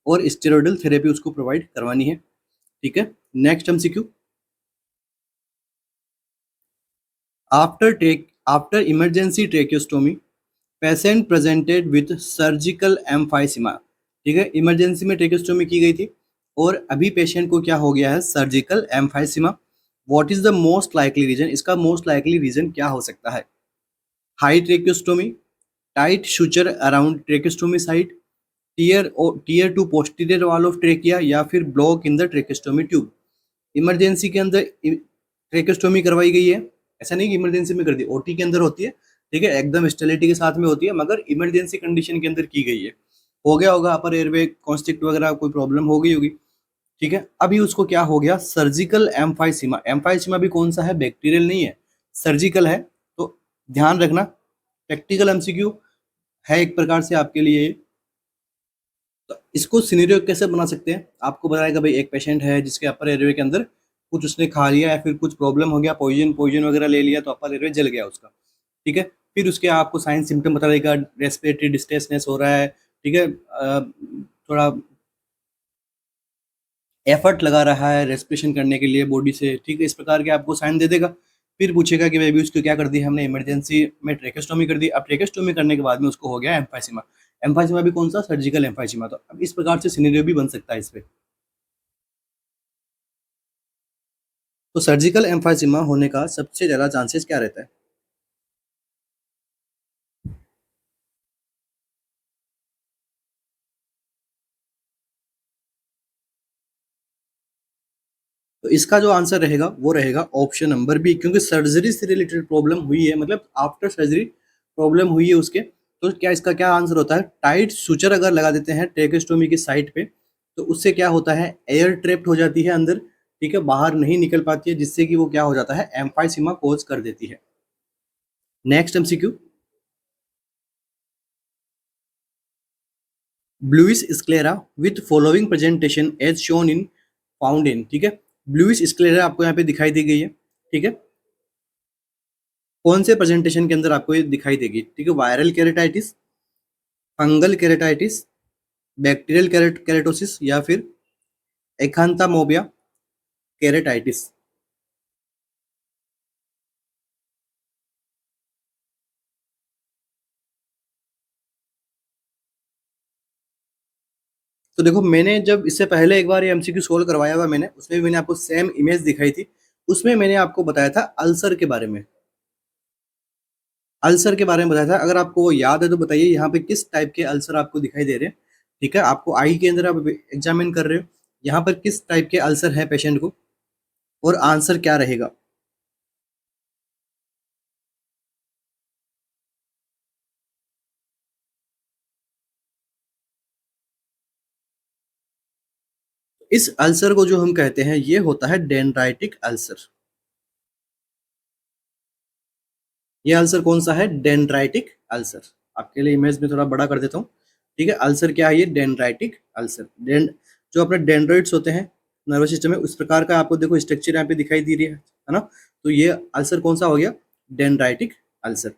और स्टेरॉइडल थेरेपी उसको प्रोवाइड करवानी है। ठीक है, next MCQ, after emergency tracheostomy patient presented with surgical emphysema. ठीक है, इमरजेंसी में ट्रेकियोस्टोमी की गई थी और अभी पेशेंट को क्या हो गया है? Surgical emphysema. What is the most likely reason? इसका मोस्ट लाइकली रीजन क्या हो सकता है? High tracheostomy, tight suture around tracheostomy site, tear 2 posterior wall of trachea या फिर block in the tracheostomy tube. Emergency के अंदर ट्रेकेस्टोमी करवाई गई है, ऐसा नहीं कि इमरजेंसी में कर दी, ओटी के अंदर होती है, ठीक है, एकदम स्टेरिलिटी के साथ में होती है, मगर इमरजेंसी कंडीशन के अंदर की गई है। हो गया होगा अपर एयरवे कॉन्स्ट्रिक्ट वगैरह कोई प्रॉब्लम हो गई होगी, ठीक है। अभी उसको क्या हो गया, सर्जिकल एम्फाइसीमा। एम्फाइसीमा भी कौन सा है, बैक्टीरियल नहीं है, सर्जिकल है। तो ध्यान रखना, प्रैक्टिकल एमसीक्यू है एक प्रकार से आपके लिए। तो इसको सिनेरियो कैसे बना सकते हैं, आपको बताएगा भाई एक पेशेंट है जिसके अपर एयरवे के अंदर कुछ उसने खा लिया या फिर कुछ प्रॉब्लम हो गया, पॉइजन पॉइजन वगैरह ले लिया तो अपर एयरवे जल गया उसका, ठीक है। फिर उसके आपको साइन सिम्टम बता देगा, रेस्पिरेटरी डिस्ट्रेसनेस हो रहा है, ठीक है, थोड़ा एफर्ट लगा रहा है रेस्पिरेशन करने के लिए बॉडी से, ठीक है, इस प्रकार के आपको साइन दे देगा। फिर पूछेगा कि बेबी उसको क्या कर दी हमने, इमरजेंसी में ट्रेकेस्टोमी कर दी। अब ट्रेकेस्टोमी करने के बाद में उसको हो गया एम्फाइसीमा। एम्फाइसीमा भी कौन सा, सर्जिकल एम्फाइसीमा। तो अब इस प्रकार से सिनेरियो भी बन सकता है इस पे। तो सर्जिकल एम्फाइसीमा होने का सबसे ज़्यादा चांसेस क्या रहता है, तो इसका जो आंसर रहेगा वो रहेगा ऑप्शन नंबर बी, क्योंकि सर्जरी से रिलेटेड प्रॉब्लम हुई है, मतलब आफ्टर सर्जरी प्रॉब्लम हुई है उसके। तो क्या इसका क्या आंसर होता है, टाइट सुचर अगर लगा देते हैं ट्रेकेस्टोमी की साइट पे, तो उससे क्या होता है, एयर ट्रैप्ड हो जाती है अंदर, ठीक है, बाहर नहीं निकल पाती है, जिससे कि वो क्या हो जाता है, एम्फाइसीमा कोज कर देती है। Next MCQ, bluish sclera with following presentation as shown in found in, ठीक है। ब्लूइस स्क्लेरा आपको यहाँ पे दिखाई दी गई है, ठीक है। कौन से प्रेजेंटेशन के अंदर आपको ये दिखाई देगी, ठीक है, वायरल केरेटाइटिस, फंगल केरेटाइटिस, बैक्टीरियल केरेटोसिस या फिर एक्हांथामोबिया केरेटाइटिस। तो देखो, मैंने जब इससे पहले एक बार ये एमसीक्यू सोल्व करवाया हुआ मैंने, उसमें भी मैंने आपको सेम इमेज दिखाई थी। उसमें मैंने आपको बताया था अल्सर के बारे में, अल्सर के बारे में बताया था। अगर आपको वो याद है तो बताइए यहाँ पे किस टाइप के अल्सर आपको दिखाई दे रहे हैं, ठीक है। आपको आई के अंदर आप एग्जामिन कर रहे हो, यहाँ पर किस टाइप के अल्सर है पेशेंट को, और आंसर क्या रहेगा। इस अल्सर को जो हम कहते हैं ये होता है डेंड्राइटिक अल्सर। ये अल्सर कौन सा है, डेंड्राइटिक अल्सर। आपके लिए इमेज में थोड़ा बड़ा कर देता हूँ, ठीक है। अल्सर क्या है, ये डेंड्राइटिक अल्सर। जो अपने डेंड्राइट्स होते हैं नर्वस सिस्टम में, उस प्रकार का आपको देखो स्ट्रक्चर यहाँ पे दिखाई दे रही है ना। तो ये अल्सर कौन सा हो गया, डेंड्राइटिक अल्सर।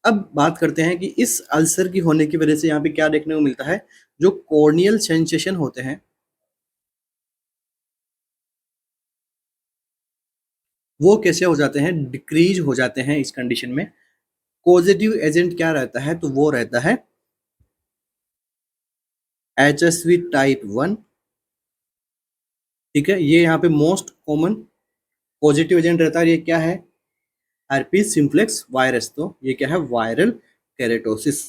अब बात करते हैं कि इस अल्सर की होने की वजह से यहाँ पे क्या देखने को मिलता है, जो कॉर्नियल सेंसेशन होते हैं वो कैसे हो जाते हैं, डिक्रीज हो जाते हैं इस कंडीशन में। पॉजिटिव एजेंट क्या रहता है, तो वो रहता है HSV टाइप 1, ठीक है। ये यहाँ पे मोस्ट कॉमन पॉजिटिव एजेंट रहता है। ये क्या है, herpes सिम्प्लेक्स वायरस। तो ये क्या है, वायरल केरेटोसिस।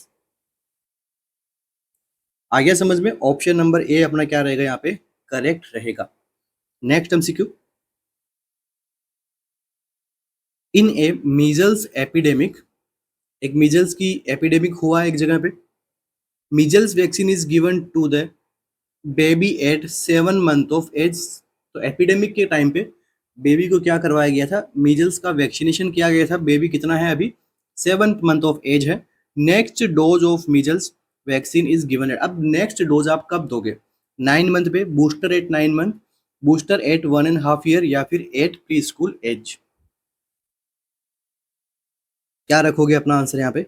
आ गया समझ में, ऑप्शन नंबर ए अपना क्या रहेगा यहाँ पे, करेक्ट रहेगा। Next MCQ, in a measles epidemic, एक मीजल्स की एपिडेमिक हुआ है एक जगह पे, measles vaccine is given to the baby at 7 month of age. तो एपिडेमिक के टाइम पे बेबी को क्या करवाया गया था, मीजल्स का वैक्सीनेशन किया गया था। बेबी कितना है अभी, 7 मंथ ऑफ एज है। Next dose of measles vaccine is given है। अब नेक्स्ट डोज आप कब दोगे, 9 मंथ पे, booster at 9 month, booster at 1.5 year, या फिर एट प्री स्कूल एज। क्या रखोगे अपना आंसर यहाँ पे।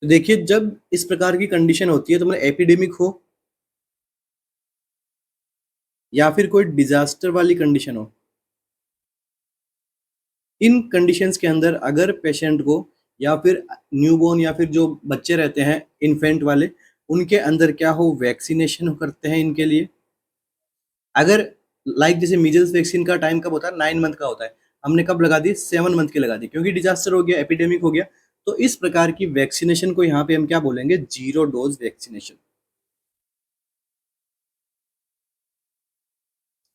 तो देखिए, जब इस प्रकार की कंडीशन होती है तो मतलब एपिडेमिक हो या फिर कोई डिजास्टर वाली कंडीशन हो, इन कंडीशंस के अंदर अगर पेशेंट को, या फिर न्यूबॉर्न, या फिर जो बच्चे रहते हैं इन्फेंट वाले, उनके अंदर क्या हो, वैक्सीनेशन करते हैं इनके लिए। अगर जैसे मीजल्स वैक्सीन का टाइम कब होता है, 9 मंथ का होता है, हमने कब लगा दी, 7 मंथ की लगा दी, क्योंकि डिजास्टर हो गया, एपिडेमिक हो गया। तो इस प्रकार की वैक्सीनेशन को यहाँ पे हम क्या बोलेंगे, 0 डोज वैक्सीनेशन।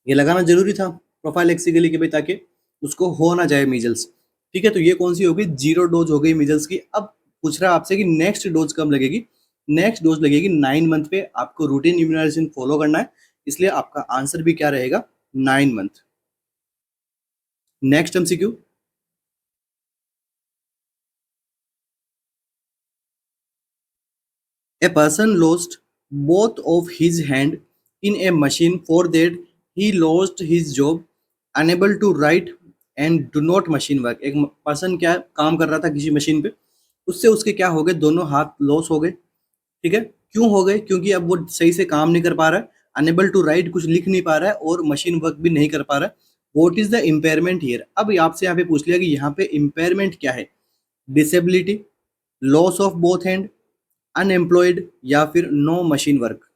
ये लगाना जरूरी था प्रोफाइलैक्सिस के लिए कि भाई ताकि उसको हो ना जाए मीजल्स। ठीक है, तो ये कौन सी होगी, 0 डोज हो गई मीजल्स की। अब पूछ रहा है आपसे कि नेक्स्ट डोज कब लगेगी। नेक्स्ट डोज लगेगी 9 मंथ पे। आपको रूटीन इम्यूनाइजेशन फॉलो करना है, इसलिए आपका आंसर भी क्या रहेगा, 9 month. Next MCQ, a person lost both of his hand in a machine, for that he lost his job, unable to write and do not machine work। एक person क्या काम कर रहा था किसी मशीन पे, उससे उसके क्या हो गए, दोनों हाथ लॉस हो गए। ठीक है, क्यों हो गए, क्योंकि अब वो सही से काम नहीं कर पा रहा है, अनेबल टू राइट कुछ लिख नहीं पा रहा है, और मशीन वर्क भी नहीं कर पा रहा है। What is the impairment here. अब आपसे यहाँ पे पूछ लिया कि यहाँ पे इम्पेयरमेंट क्या है, disability, loss of both hand, unemployed, या फिर नो मशीन वर्क।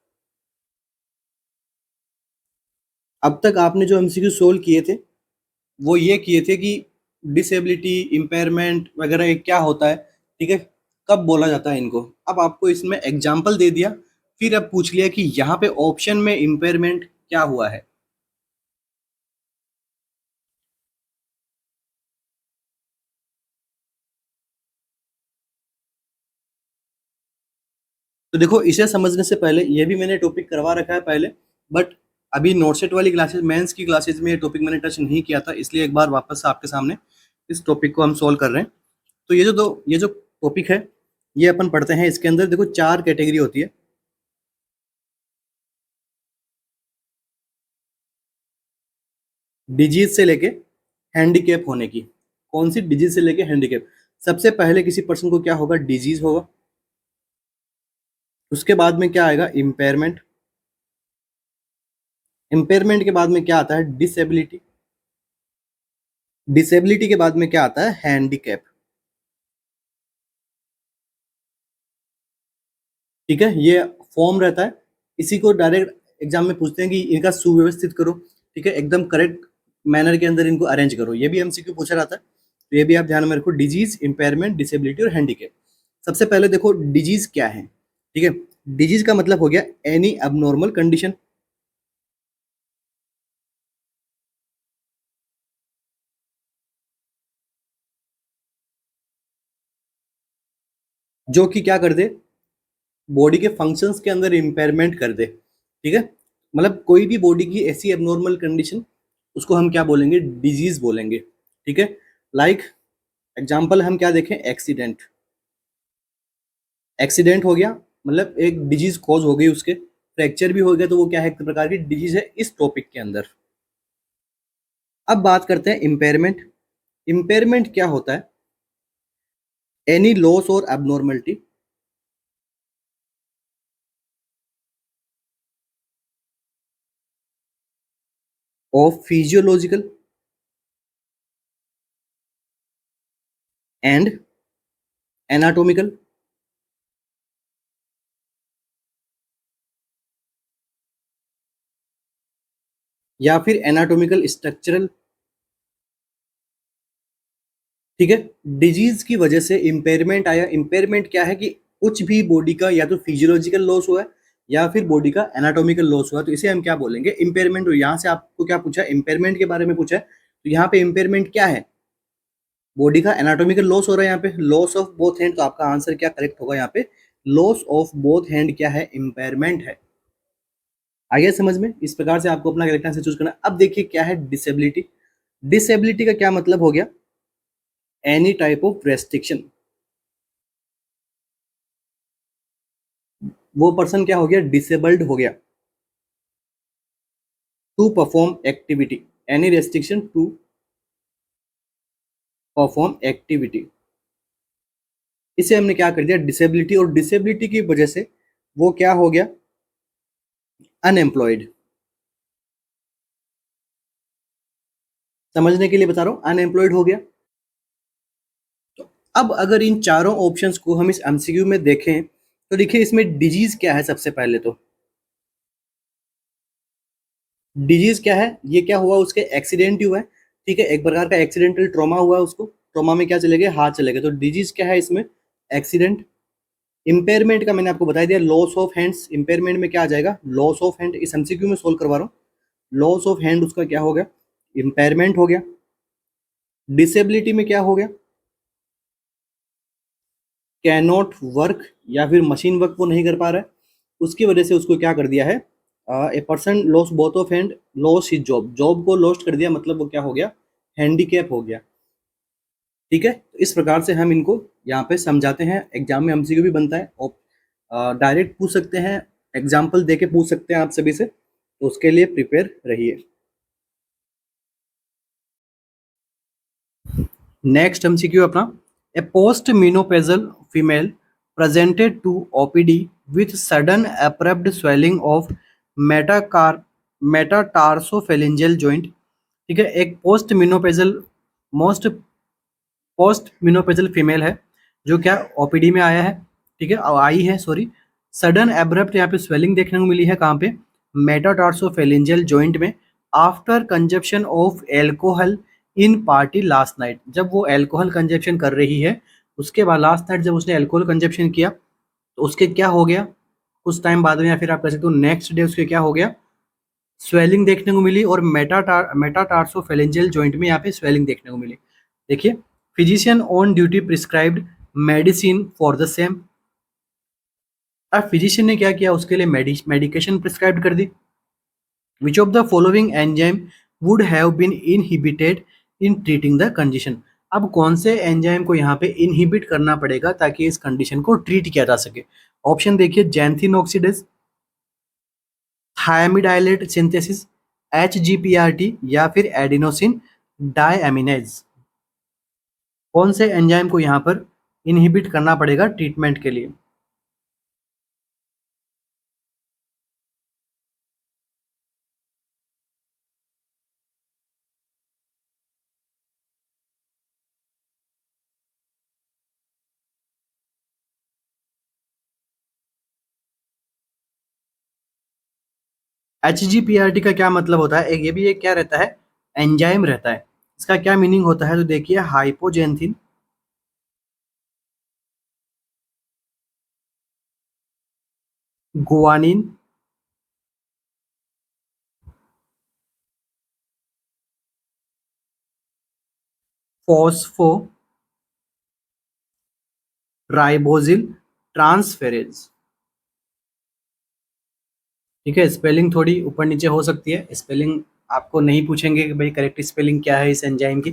अब तक आपने जो एमसीक्यू सोल्व किए थे वो ये किए थे कि डिसेबिलिटी, इम्पेयरमेंट वगैरह ये क्या होता है, ठीक है, कब बोला जाता है इनको। अब आपको इसमें एग्जाम्पल दे दिया, फिर अब पूछ लिया कि यहाँ पे ऑप्शन में इम्पेयरमेंट क्या हुआ है। तो देखो, इसे समझने से पहले, ये भी मैंने टॉपिक करवा रखा है पहले, बट अभी नोटसेट वाली क्लासेस, मेंस की क्लासेस में ये टॉपिक मैंने टच नहीं किया था, इसलिए एक बार वापस से आपके सामने इस टॉपिक को हम सोल्व कर रहे हैं। तो ये जो टॉपिक है, ये अपन पढ़ते हैं। इसके अंदर देखो 4 कैटेगरी होती है, डिजीज से लेके हैंडीकैप होने की। कौन सी, डिजीज से लेके हैंडीकैप। सबसे पहले किसी पर्सन को क्या होगा, डिजीज होगा। उसके बाद में क्या आएगा, इम्पेयरमेंट। इम्पेयरमेंट के बाद में क्या आता है, डिसेबिलिटी। डिसेबिलिटी के बाद में क्या आता है, हैंडीकैप। ठीक है, ये फॉर्म रहता है। इसी को डायरेक्ट एग्जाम में पूछते हैं कि इनका सुव्यवस्थित करो, ठीक है, एकदम करेक्ट मैनर के अंदर इनको अरेंज करो। ये भी एमसीक्यू पूछा रहता है, तो ये भी आप ध्यान में रखो, डिजीज, इम्पेयरमेंट, डिसेबिलिटी और हैंडीकैप। सबसे पहले देखो डिजीज क्या है। ठीक है, डिजीज का मतलब हो गया एनी अबनॉर्मल कंडीशन, जो कि क्या कर दे, बॉडी के फंक्शंस के अंदर इम्पेयरमेंट कर दे। ठीक है, मतलब कोई भी बॉडी की ऐसी एबनॉर्मल कंडीशन, उसको हम क्या बोलेंगे, डिजीज बोलेंगे। ठीक है, लाइक एग्जाम्पल हम क्या देखें, एक्सीडेंट। एक्सीडेंट हो गया मतलब एक डिजीज कॉज हो गई उसके, फ्रैक्चर भी हो गया, तो वो क्या है, एक प्रकार की डिजीज है इस टॉपिक के अंदर। अब बात करते हैं इम्पेयरमेंट। इम्पेयरमेंट क्या होता है, एनी लॉस और abnormality of physiological and anatomical, या फिर एनाटोमिकल स्ट्रक्चरल। ठीक है, डिजीज की वजह से इम्पेयरमेंट आया। इम्पेयरमेंट क्या है कि कुछ भी बॉडी का या तो फिजियोलॉजिकल लॉस हुआ है, या फिर बॉडी का एनाटॉमिकल लॉस हुआ है, तो इसे हम क्या बोलेंगे, इम्पेयरमेंट। यहाँ से आपको क्या पूछा, इम्पेयरमेंट के बारे में पूछा है, तो यहाँ पे इम्पेयरमेंट क्या है, बॉडी का एनाटॉमिकल लॉस हो रहा है। यहाँ पे लॉस ऑफ बोथ हैंड, तो आपका आंसर क्या करेक्ट होगा यहाँ पे, लॉस ऑफ बोथ हैंड क्या है, इम्पेयरमेंट है। आइए समझ में, इस प्रकार से आपको अपना करेक्ट आंसर चूज करना है। अब देखिए क्या है डिसेबिलिटी। डिसेबिलिटी का क्या मतलब हो गया, एनी टाइप ऑफ रेस्ट्रिक्शन। वो पर्सन क्या हो गया, डिसेबल्ड हो गया, to perform activity, any restriction to perform activity. इसे हमने क्या कर दिया, डिसेबिलिटी, और डिसेबिलिटी की वजह से वो क्या हो गया, अनएम्प्लॉयड। समझने के लिए बता रहा हूं, अनएम्प्लॉयड हो गया। तो अब अगर इन चारों ऑप्शंस को हम इस एमसीक्यू में देखें, तो देखिए इसमें डिजीज क्या है सबसे पहले तो। डिजीज क्या है, ये क्या हुआ, उसके एक्सीडेंट ही हुआ है, ठीक है, एक प्रकार का एक्सीडेंटल ट्रॉमा हुआ है उसको, ट्रॉमा में क्या चले गए, हाथ चले गए, तो डिजीज क्या है इसमें, एक्सीडेंट। इम्पेयरमेंट का मैंने आपको बता दिया, लॉस ऑफ हैंड्स, इम्पेयरमेंट में क्या आ जाएगा, लॉस ऑफ हैंड, इस एमसीक्यू में सोल्व करवा रहा हूँ। लॉस ऑफ हैंड उसका क्या हो गया, इम्पेयरमेंट हो गया। डिसेबिलिटी में क्या हो गया, कैनॉट वर्क, या फिर मशीन वर्क वो नहीं कर पा रहा है, उसकी वजह से उसको क्या कर दिया है, a person loss both of hand, loss his job, job को लॉस्ट कर दिया, मतलब वो क्या हो गया, हैंडीकैप हो गया। ठीक है, तो इस प्रकार से हम इनको यहाँ पे समझाते हैं, एग्जाम में एमसीक्यू भी बनता है और डायरेक्ट पूछ सकते हैं, एग्जाम्पल दे के पूछ सकते हैं आप सभी से, तो उसके लिए प्रिपेयर रहिए। नेक्स्ट एमसीक्यू अपना, a post menopausal female presented to OPD with sudden abrupt swelling of metacar metatarsophalangeal joint। ठीक है, एक पोस्ट मिनोपेजल फीमेल है जो क्या ओपीडी में आया है, ठीक है, आई है सॉरी। सडन एब्रप्ट यहाँ पे स्वेलिंग देखने को मिली है, कहाँ पे, मेटाटार्सोफेरेंजियल जॉइंट में, after consumption of alcohol in party last night, जब वो एल्कोहल कंजप्शन कर रही है, उसके बाद लास्ट नाइट जब उसने एल्कोहल कंजप्शन किया तो उसके क्या हो गया, कुछ टाइम बाद में, या फिर आप कह सकते हो नेक्स्ट डे उसके क्या हो गया, स्वेलिंग देखने को मिली, और मेटाटार्सोफेरेंजियल जॉइंट में यहाँ पे स्वेलिंग देखने को मिली। देखिए, physician on duty prescribed medicine for the same. अब फिजिशियन ने क्या किया, उसके लिए मेडिकेशन प्रिस्क्राइब कर दी। Which of the following enzyme would have been inhibited in treating the condition. अब कौन से एंजाइम को यहाँ पे इनहिबिट करना पड़ेगा ताकि इस कंडीशन को ट्रीट किया जा सके। ऑप्शन देखिए, जैंथिन ऑक्सीडेज, थायमिडाइलेट सिंथेसिस, HGPRT, या फिर एडिनोसिन डायएमिनेज। कौन से एंजाइम को यहाँ पर इनहिबिट करना पड़ेगा ट्रीटमेंट के लिए। HGPRT का क्या मतलब होता है, एक ये भी एक क्या रहता है, एंजाइम रहता है, इसका क्या मीनिंग होता है, तो देखिए, हाइपोजेंथिन गुआनिन फॉस्फो राइबोजिल ट्रांसफेरेज। ठीक है, स्पेलिंग थोड़ी ऊपर नीचे हो सकती है, स्पेलिंग आपको नहीं पूछेंगे कि भाई करेक्ट स्पेलिंग क्या है इस एंजाइम की,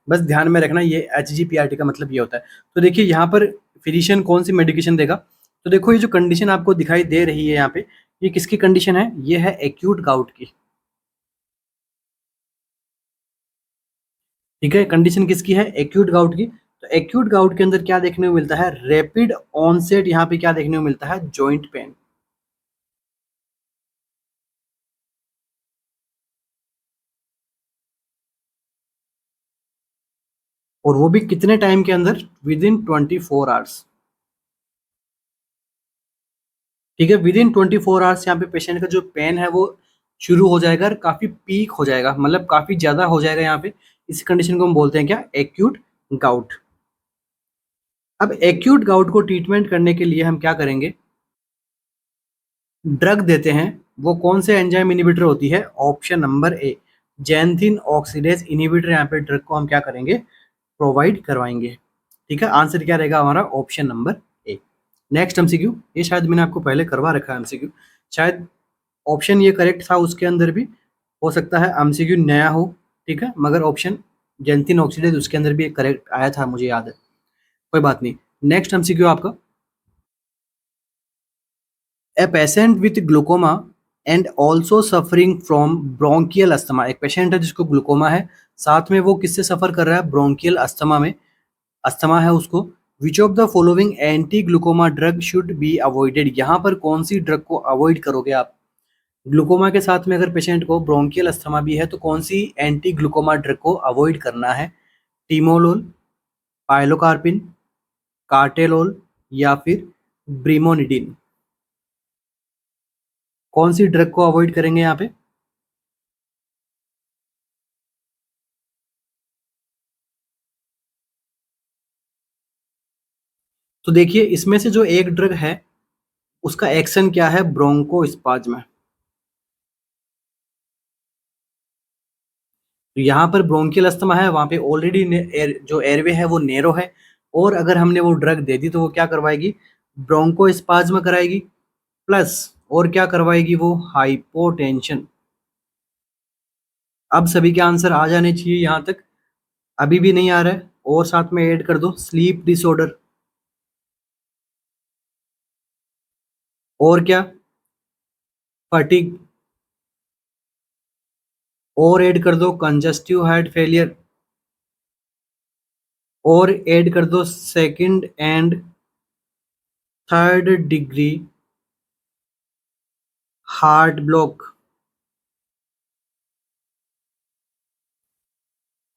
बस ध्यान में रखना, ये HGPRT का मतलब ये होता है। तो देखिए यहाँ पर फिजिशियन कौन सी मेडिकेशन देगा, तो देखो ये जो कंडीशन आपको दिखाई दे रही है यहाँ पे, ये किसकी कंडीशन है, ये है एक्यूट गाउट की। ठीक है, कंडीशन किसकी है, एक्यूट गाउट की। तो एक्यूट गाउट के अंदर क्या देखने को मिलता है, रैपिड ऑनसेट, यहाँ पे क्या देखने को मिलता है, जॉइंट पेन। और वो भी कितने टाइम के अंदर, विद इन 24 आवर्स। ठीक है, विद इन 24 आवर्स यहाँ पे पेशेंट का जो पेन है वो शुरू हो जाएगा और काफी पीक हो जाएगा, मतलब काफी ज्यादा हो जाएगा यहाँ पे। इस कंडीशन को हम बोलते हैं क्या, एक्यूट गाउट। अब एक्यूट गाउट को ट्रीटमेंट करने के लिए हम क्या करेंगे, ड्रग देते हैं। वो कौन से एंजाइम इनिबिटर होती है, option number A, xanthine oxidase inhibitor, यहाँ पे ड्रग को हम क्या करेंगे, प्रोवाइड करवाएंगे। ठीक है, आंसर क्या रहेगा हमारा, ऑप्शन नंबर ए। नेक्स्ट एमसीक्यू, ये शायद मैंने आपको पहले करवा रखा है एमसीक्यू, शायद ऑप्शन ये करेक्ट था, उसके अंदर भी हो सकता है एमसीक्यू नया हो। ठीक है, मगर ऑप्शन जैंथिन ऑक्सीडेज उसके अंदर भी एक करेक्ट आया था, मुझे याद है, कोई बात नहीं। नेक्स्ट एमसीक्यू आपका, a patient with glaucoma and also suffering from bronchial asthma. एक पेशेंट है जिसको ग्लूकोमा है, साथ में वो किससे सफर कर रहा है, ब्रोंकियल अस्थमा में, अस्थमा है उसको। विच of the following anti glaucoma drug should be avoided, यहाँ पर कौन सी ड्रग को अवॉइड करोगे आप। ग्लूकोमा के साथ में अगर पेशेंट को ब्रोंकियल अस्थमा भी है तो कौन सी एंटी ग्लूकोमा ड्रग को अवॉइड करना है, टीमोलोल, पाइलोकार्पिन, कार्टेलोल, या फिर ब्रीमोनिडिन। कौन सी ड्रग को अवॉइड करेंगे यहाँ पे? तो देखिए इसमें से जो एक ड्रग है उसका एक्शन क्या है, ब्रोंकोस्पाज्म। तो यहाँ पर ब्रोंकियल अस्थमा है, वहाँ पे ऑलरेडी जो एयरवे है वो नेरो है, और अगर हमने वो ड्रग दे दी तो वो क्या करवाएगी, ब्रोंकोस्पाज्म कराएगी, प्लस और क्या करवाएगी वो, हाइपोटेंशन। अब सभी के आंसर आ जाने चाहिए यहाँ तक, अभी भी नहीं आ रहा है, और साथ में ऐड कर दो स्लीप डिसऑर्डर, और क्या, फटीग, और ऐड कर दो कंजस्टिव हार्ट फेलियर, और ऐड कर दो second and third degree heart block,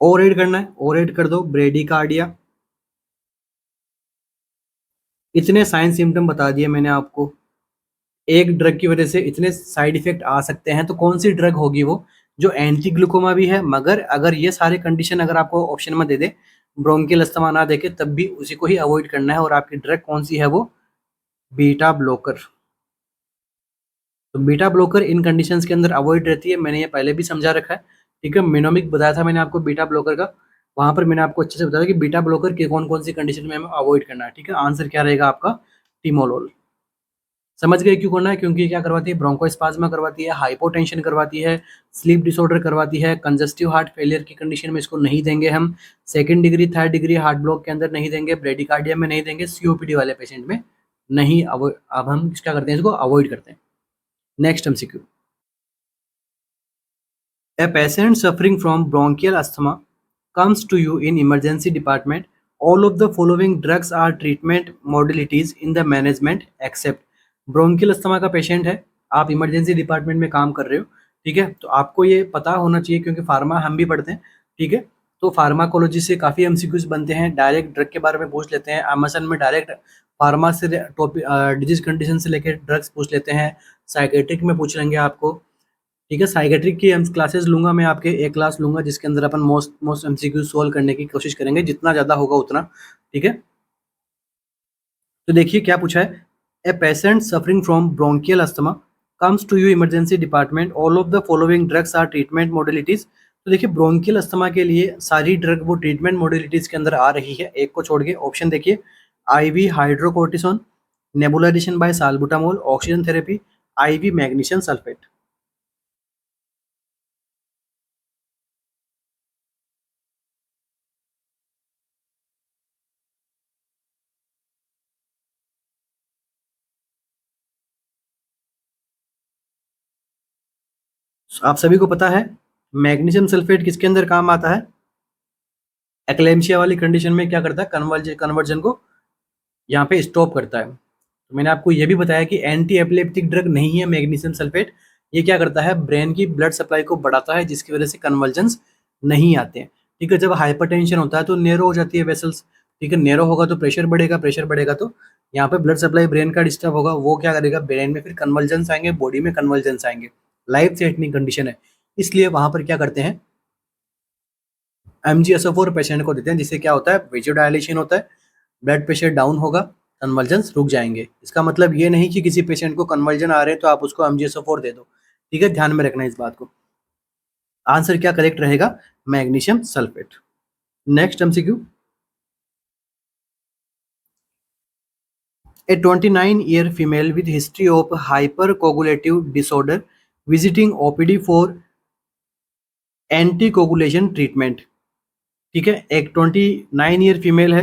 और ऐड करना है, और ऐड कर दो ब्रेडिकार्डिया। इतने साइन सिम्टम बता दिए मैंने आपको, एक ड्रग की वजह से इतने साइड इफेक्ट आ सकते हैं, तो कौन सी ड्रग होगी वो, जो एंटी ग्लूकोमा भी है, मगर अगर ये सारे कंडीशन अगर आपको ऑप्शन में दे दे, ब्रोंकियल अस्थमा ना देके, तब भी उसी को ही अवॉइड करना है, और आपकी ड्रग कौन सी है वो, बीटा ब्लोकर। तो बीटा ब्लोकर इन कंडीशंस के अंदर अवॉइड रहती है, मैंने ये पहले भी समझा रखा है, ठीक है। मेनोमिक बताया था मैंने आपको बीटा ब्लोकर का, वहां पर मैंने आपको अच्छे से बताया कि बीटा ब्लोकर के कौन कौन सी कंडीशन में हमें अवॉइड करना है, ठीक है। आंसर क्या रहेगा आपका, टिमोलोल। समझ गए क्यों करना है, क्योंकि क्या करवाती है, ब्रोंकोस्पाज्मा करवाती है, हाइपोटेंशन करवाती है, स्लीप डिसऑर्डर करवाती है, कंजस्टिव हार्ट फेलियर की कंडीशन में इसको नहीं देंगे हम, second degree third degree heart block के अंदर नहीं देंगे, ब्रेडिकार्डिया में नहीं देंगे, सीओपीडी वाले पेशेंट में नहीं। अब हम क्या करते हैं, इसको अवॉइड करते हैं। Next MCQ, a patient suffering from bronchial asthma comes to you in emergency department. All of the following drugs are treatment modalities in the management except। Bronchial asthma का पेशेंट है, आप इमरजेंसी डिपार्टमेंट में काम कर रहे हो, ठीक है, तो आपको ये पता होना चाहिए क्योंकि फार्मा हम भी पढ़ते हैं, ठीक है। तो फार्माकोलॉजी से काफ़ी एमसीक्यूज बनते हैं, डायरेक्ट ड्रग के बारे में पूछ लेते हैं, एमएसएन में डायरेक्ट फार्मा से टॉपिक डिजीज कंडीशन से लेकर ड्रग्स पूछ लेते हैं, साइकेट्रिक में पूछ लेंगे आपको, ठीक है। साइकेट्रिक की हम क्लासेस लूंगा मैं, आपके एक क्लास लूंगा जिसके अंदर अपन मोस्ट मोस्ट एमसीक्यू सोल्व करने की कोशिश करेंगे, जितना ज़्यादा होगा उतना, ठीक है। तो देखिए क्या पूछा है, a patient suffering from bronchial asthma comes to you emergency department, all of the following drugs are treatment modalities. तो देखिए ब्रोंकियल अस्थमा के लिए सारी ड्रग वो ट्रीटमेंट मोडलिटीज के अंदर आ रही है, एक को छोड़ के। ऑप्शन देखिए, IV hydrocortisone, nebulisation by salbutamol, oxygen therapy, IV magnesium sulphate. आप सभी को पता है मैग्नीशियम सल्फेट किसके अंदर काम आता है, एक्लेम्शिया वाली कंडीशन में क्या करता है, कन्वर्जन को यहाँ पे स्टॉप करता है। तो मैंने आपको ये भी बताया कि एंटी एपिलेप्टिक ड्रग नहीं है मैग्नीशियम सल्फेट, ये क्या करता है, ब्रेन की ब्लड सप्लाई को बढ़ाता है, जिसकी वजह से कन्वर्जन्स नहीं आते हैं, ठीक है। जब हाइपरटेंशन होता है तो नेरो हो जाती है वेसल्स, ठीक है, नेरो होगा तो प्रेशर बढ़ेगा, प्रेशर बढ़ेगा तो यहाँ पे ब्लड सप्लाई ब्रेन का डिस्टर्ब होगा, वो क्या करेगा, ब्रेन में फिर कन्वर्जन्स आएंगे, बॉडी में कन्वर्जन्स आएंगे, लाइफ थ्रेटनिंग कंडीशन है। इसलिए वहां पर क्या करते हैं, MgSO4 पेशेंट को देते हैं, जिससे क्या होता है, वेजोडायलेशन होता है, ब्लड प्रेशर डाउन होगा, कन्वर्जन्स रुक जाएंगे। इसका मतलब ये नहीं कि किसी पेशेंट को कन्वर्जन आ रहे हैं तो आप उसको MgSO4 दे दो, ठीक है, ध्यान में रखना इस बात को। आंसर क्या करेक्ट रहेगा, magnesium sulphate. Next MCQ, a 29-year female with history of hypercoagulative disorder visiting OPD for anticoagulation treatment, ठीक है। एक 29 ईयर फीमेल है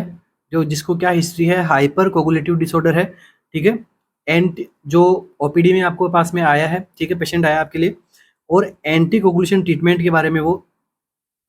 जो जिसको क्या हिस्ट्री है, हाइपर कोगुलेटिव डिसऑर्डर है, ठीक है। एंड जो ओपीडी में आपको पास में आया है, ठीक है, पेशेंट आया आपके लिए, और एंटी कोगुलेशन ट्रीटमेंट के बारे में वो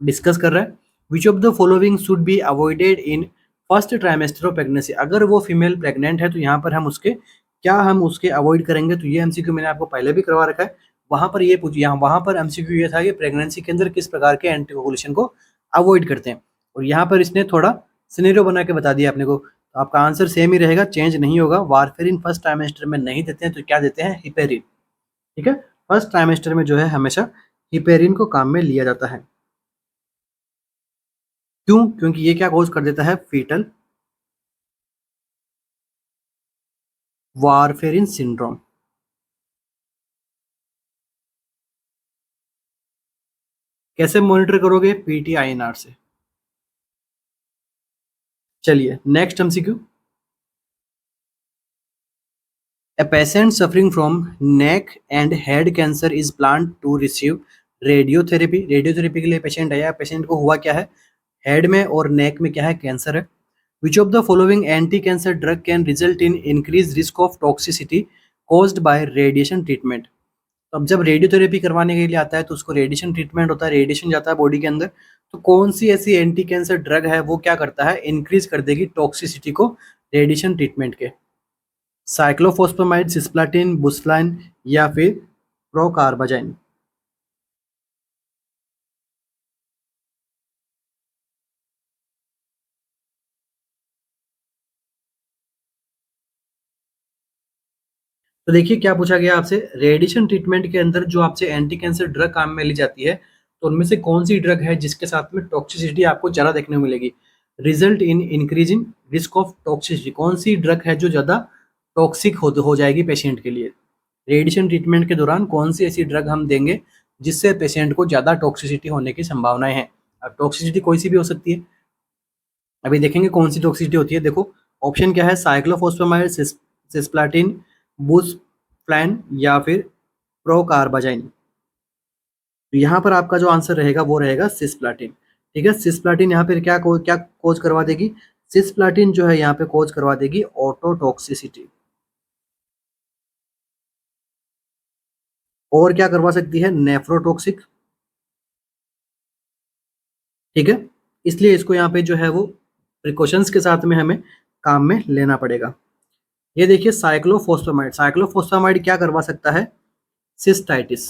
डिस्कस कर रहा है। विच of the following should be avoided in first trimester of pregnancy. अगर वो फीमेल प्रेग्नेंट है तो यहाँ पर हम उसके अवॉइड करेंगे। तो ये एमसीक्यू मैंने आपको पहले भी करवा रखा है, वहां पर ये पूछिए, यहाँ वहां पर एमसीक्यू ये था कि प्रेगनेंसी के अंदर किस प्रकार के एंटी कोगुलेशन को अवॉइड करते हैं, और यहाँ पर इसने थोड़ा सिनेरियो बना के बता दिया अपने को। तो आपका आंसर सेम ही रहेगा, चेंज नहीं होगा। वारफेरिन फर्स्ट ट्राइमेस्टर में नहीं देते हैं तो क्या देते हैं? हिपेरिन। ठीक है, फर्स्ट ट्राइमेस्टर में जो है हमेशा हिपेरिन को काम में लिया जाता है। क्यों? क्योंकि ये क्या कॉज कर देता है? Fetal warfarin syndrome. कैसे मॉनिटर करोगे? पीटीआईएनआर से। चलिए next MCQ. A patient suffering from neck and head cancer is planned to receive radiotherapy. Radiotherapy के लिए पेशेंट आया, पेशेंट को हुआ क्या है? हेड में और नेक में क्या है? कैंसर है। विच of the following anti cancer drug can result in increase risk of toxicity caused by radiation treatment. अब जब रेडियोथेरेपी करवाने के लिए आता है तो उसको रेडिएशन ट्रीटमेंट होता है, रेडिएशन जाता है बॉडी के अंदर। तो कौन सी ऐसी एंटी कैंसर ड्रग है वो क्या करता है? इंक्रीज कर देगी टॉक्सिसिटी को रेडिएशन ट्रीटमेंट के। साइक्लोफॉस्फेमाइड, सिस्प्लाटिन, बुस्फलाइन या फिर प्रोकार्बाजाइन। तो देखिए क्या पूछा गया आपसे, रेडिएशन ट्रीटमेंट के अंदर जो आपसे एंटी कैंसर ड्रग काम में ली जाती है तो उनमें से कौन सी ड्रग है जिसके साथ में टॉक्सिसिटी आपको ज़्यादा देखने को मिलेगी? Result in increasing risk of toxicity. कौन सी ड्रग है जो ज़्यादा टॉक्सिक हो जाएगी पेशेंट के लिए? रेडिएशन ट्रीटमेंट के दौरान कौन सी ऐसी ड्रग हम देंगे जिससे पेशेंट को ज़्यादा टॉक्सिसिटी होने की संभावनाएं हैं? अब टॉक्सिसिटी कोई सी भी हो सकती है, अभी देखेंगे कौन सी टॉक्सिसिटी होती है। देखो ऑप्शन क्या है? साइक्लोफॉस्फेमाइड, सिस्प्लाटिन, बुसफ्लैन या फिर प्रोकार्बाजाइन। तो यहाँ पर आपका जो आंसर रहेगा वो रहेगा सिस्प्लाटिन। ठीक है, सिस्प्लाटिन यहाँ पर क्या कोज करवा देगी? सिस्प्लाटिन जो है यहाँ पे कोज करवा देगी ऑटोटॉक्सिसिटी। और क्या करवा सकती है? नेफ्रोटॉक्सिक। ठीक है, इसलिए इसको यहाँ पे जो है वो प्रिकॉशंस के साथ में हमें काम में लेना पड़ेगा। ये देखिए साइक्लोफॉस्फेमाइड, साइक्लोफॉस्फेमाइड क्या करवा सकता है? Cystitis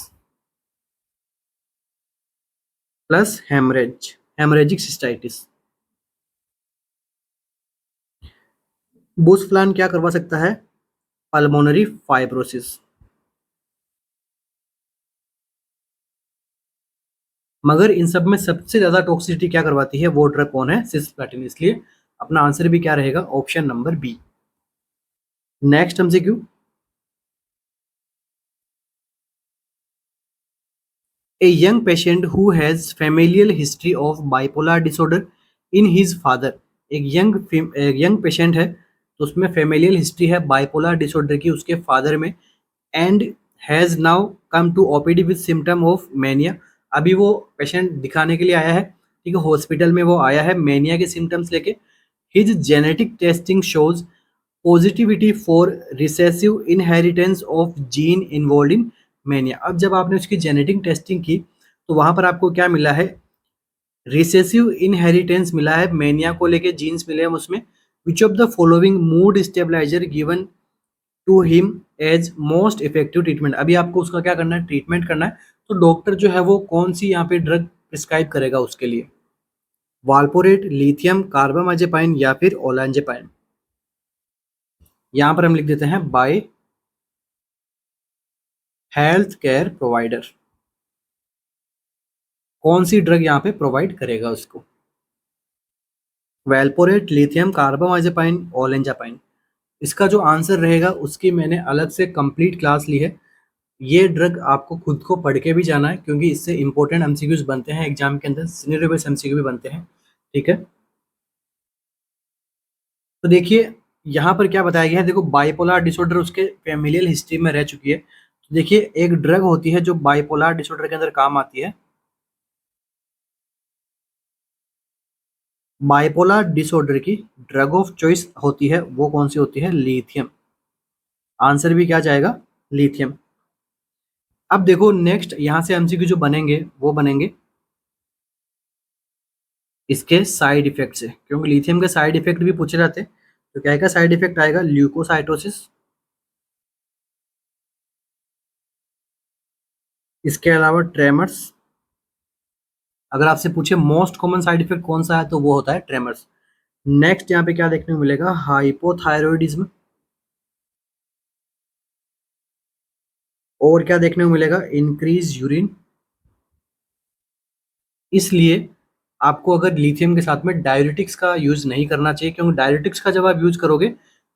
plus hemorrhage, hemorrhagic cystitis. Busulfan क्या करवा सकता है? Pulmonary fibrosis. मगर इन सब में सबसे ज्यादा टॉक्सिसिटी क्या करवाती है? वो ड्रग कौन है? सिस्प्लाटिन। इसलिए अपना आंसर भी क्या रहेगा? Option number B. Next MCQ. A young patient who has familial history of bipolar disorder in his father। एक यंग पेशेंट है तो उसमें फेमिलियल हिस्ट्री है बाइपोलर डिसऑर्डर की उसके फादर में, and has now come to OPD with symptom of mania. अभी वो पेशेंट दिखाने के लिए आया है, ठीक है, हॉस्पिटल में वो आया है मैनिया के सिम्टम्स लेके। His genetic testing shows positivity for recessive inheritance of gene involve in mania. अब जब आपने उसकी जेनेटिक टेस्टिंग की तो वहां पर आपको क्या मिला है? रिसेसिव इनहेरिटेंस मिला है, मैनिया को लेके जीन्स मिले हैं उसमें। Which of the following mood stabiliser given to him as most effective treatment. अभी आपको उसका क्या करना है? ट्रीटमेंट करना है। तो डॉक्टर जो है वो कौन सी यहाँ पे ड्रग प्रिस्क्राइब करेगा उसके लिए? वाल्पोरेट, लिथियम, कार्बामाजेपाइन या फिर ओलांजेपाइन। यहाँ पर हम लिख देते हैं बाय हेल्थ केयर प्रोवाइडर। कौन सी ड्रग यहाँ पे प्रोवाइड करेगा उसको? वेल्पोरेट, लिथियम, कार्बामाजेपाइन, ओलेंजापाइन। इसका जो आंसर रहेगा उसकी मैंने अलग से कंप्लीट क्लास ली है। ये ड्रग आपको खुद को पढ़ के भी जाना है क्योंकि इससे इंपॉर्टेंट एमसीक्यूज बनते हैं एग्जाम के अंदर, सिनेरियो बेस्ड एमसीक्यू भी बनते हैं। ठीक है, तो देखिए यहाँ पर क्या बताया गया है। देखो बाइपोलर डिसऑर्डर उसके फैमिलियल हिस्ट्री में रह चुकी है। तो देखिए एक ड्रग होती है जो बाइपोलर डिसऑर्डर के अंदर काम आती है। बाइपोलर डिसऑर्डर की ड्रग ऑफ चॉइस होती है वो कौन सी होती है? लिथियम। आंसर भी क्या जाएगा? लिथियम। अब देखो नेक्स्ट यहाँ से एमसीक्यू जो बनेंगे वो बनेंगे इसके साइड इफेक्ट से, क्योंकि लिथियम के साइड इफेक्ट भी पूछे जाते हैं। तो क्या क्या साइड इफेक्ट आएगा? ल्यूकोसाइटोसिस, इसके अलावा ट्रेमर्स। अगर आपसे पूछे मोस्ट कॉमन साइड इफेक्ट कौन सा है तो वो होता है ट्रेमर्स। नेक्स्ट यहाँ पे क्या देखने को मिलेगा, हाइपोथायरॉयडिज्म। और क्या देखने को मिलेगा, इंक्रीज यूरिन। इसलिए आपको अगर लिथियम के साथ में डाययूरेटिक्स का यूज नहीं करना चाहिए, क्योंकि डाययूरेटिक्स का जब आप यूज करोगे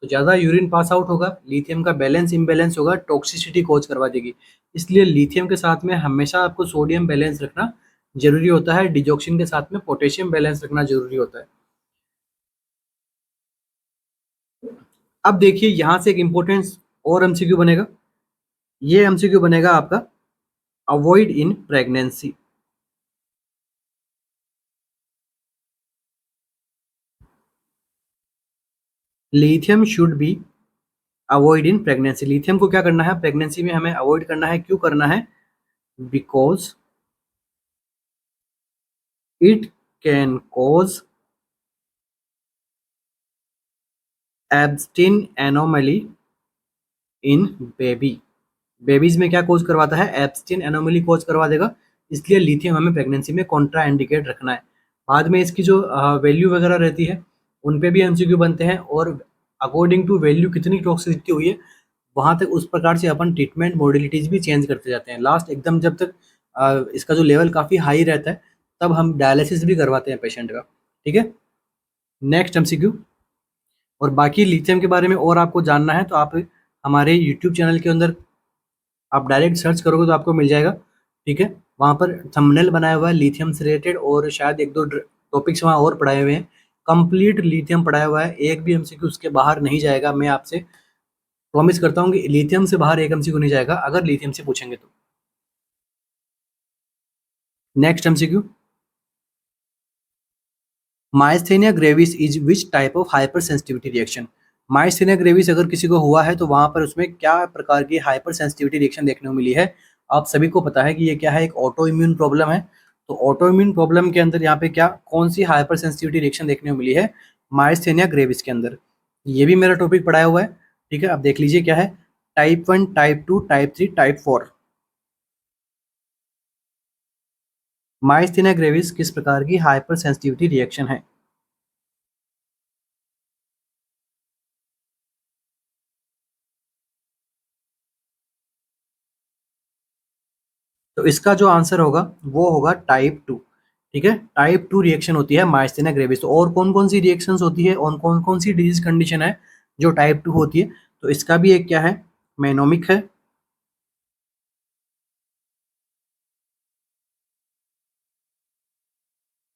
तो ज़्यादा यूरिन पास आउट होगा, लिथियम का बैलेंस इम्बैलेंस होगा, टॉक्सिसिटी कॉज करवा देगी। इसलिए लिथियम के साथ में हमेशा आपको सोडियम बैलेंस रखना जरूरी होता है, डिजॉक्सिन के साथ में पोटेशियम बैलेंस रखना जरूरी होता है। अब देखिए यहाँ से एक इम्पोर्टेंट और एमसीक्यू बनेगा, ये एमसीक्यू बनेगा आपका, avoid in pregnancy. Lithium should be avoid in pregnancy. Lithium को क्या करना है, प्रेगनेंसी में हमें अवॉइड करना है। क्यों करना है, because it can cause Ebstein anomaly in baby. Babies में क्या कोज करवाता है, एब्स्टिन एनोमली कोज करवा देगा। इसलिए लिथियम हमें प्रेगनेंसी में कॉन्ट्रा इंडिकेट रखना है। बाद में इसकी जो वैल्यू वगैरह रहती है उन पे भी एमसीक्यू बनते हैं, और अकॉर्डिंग टू वैल्यू कितनी टॉक्सिसिटी हुई है वहां तक उस प्रकार से अपन ट्रीटमेंट मॉडलिटीज भी चेंज करते जाते हैं। लास्ट एकदम जब तक इसका जो लेवल काफ़ी हाई रहता है तब हम डायलिसिस भी करवाते हैं पेशेंट का। ठीक है, नेक्स्ट एमसीक्यू। और बाकी लिथियम के बारे में और आपको जानना है तो आप हमारे यूट्यूब चैनल के अंदर आप डायरेक्ट सर्च करोगे तो आपको मिल जाएगा। ठीक है, वहाँ पर थंबनेल बनाया हुआ है लिथियम से रिलेटेड, और शायद एक दो टॉपिक्स वहाँ और पढ़ाए हुए हैं। कंप्लीट लिथियम पढ़ाया हुआ है, एक भी एमसीक्यू उसके बाहर नहीं जाएगा। मैं आपसे प्रॉमिस करता हूँ कि लिथियम से बाहर एक एमसीक्यू नहीं जाएगा अगर लिथियम से पूछेंगे तो। Next MCQ, myasthenia gravis is which type of hypersensitivity reaction. Myasthenia gravis अगर किसी को हुआ है तो वहां पर उसमें क्या प्रकार की हाइपर सेंसिटिविटी रिएक्शन देखने को मिली है। आप सभी को पता है कि ये क्या है, एक ऑटो इम्यून प्रॉब्लम है। तो ऑटो इम्यून प्रॉब्लम के अंदर यहाँ पे क्या कौन सी हाइपर सेंसिटिविटी रिएक्शन देखने को मिली है, माइस्थेनिया ग्रेविस के अंदर। ये भी मेरा टॉपिक पढ़ाया हुआ है। ठीक है, अब देख लीजिए क्या है, type 1, type 2, type 3, type 4। Myasthenia gravis किस प्रकार की हाइपर सेंसिटिविटी रिएक्शन है। तो इसका जो आंसर होगा वो होगा टाइप 2। ठीक है, टाइप 2 रिएक्शन होती है माइस्थेनिया ग्रेविस। तो और कौन कौन सी रिएक्शंस होती है और कौन कौन सी डिजीज कंडीशन है जो टाइप 2 होती है, तो इसका भी एक क्या है, मेनोमिक है।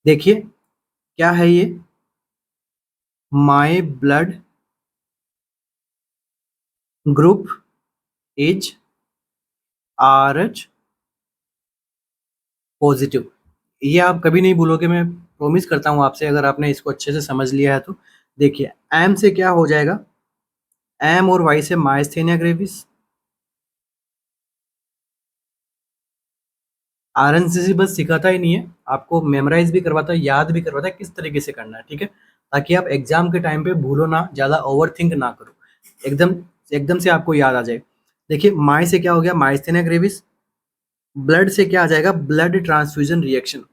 देखिए क्या है ये, my blood group is R H positive. ये आप कभी नहीं भूलोगे, मैं प्रॉमिस करता हूँ आपसे, अगर आपने इसको अच्छे से समझ लिया है तो। देखिए एम से क्या हो जाएगा, एम और वाई से माइस्थेनिया ग्रेविस। आरएनसीसी बस सिखाता ही नहीं है, आपको मेमोराइज भी करवाता है, याद भी करवाता है किस तरीके से करना है। ठीक है, ताकि आप एग्जाम के टाइम पे भूलो ना, ज़्यादा ओवर थिंक ना करो, एकदम एकदम से आपको याद आ जाए। देखिए माई से क्या हो गया, माइस्थेनिया ग्रेविस। ब्लड से क्या आ जाएगा, ब्लड ट्रांसफ्यूजन रिएक्शन।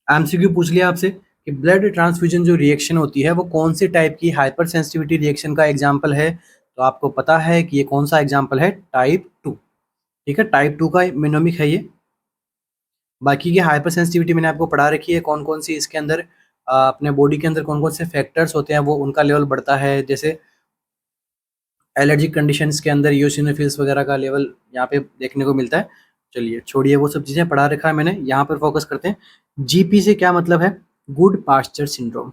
एमसीक्यू पूछ लिया आपसे कि ब्लड ट्रांसफ्यूजन जो रिएक्शन होती है वो कौन से टाइप की हाइपर सेंसिटिविटी रिएक्शन का एग्जाम्पल है, तो आपको पता है कि ये कौन सा एग्जाम्पल है, टाइप 2। ठीक है, टाइप 2 का मेनोमिक है ये। बाकी की हाइपर सेंसिटिविटी मैंने आपको पढ़ा रखी है, कौन कौन सी इसके अंदर अपने बॉडी के अंदर कौन कौन से फैक्टर्स होते हैं वो उनका लेवल बढ़ता है। जैसे एलर्जिक कंडीशंस के अंदर यूसिनोफिल्स वगैरह का लेवल यहाँ पे देखने को मिलता है। चलिए छोड़िए वो सब चीज़ें, पढ़ा रखा है मैंने, यहाँ पर फोकस करते हैं। जीपी से क्या मतलब है, गुड पास्चर सिंड्रोम।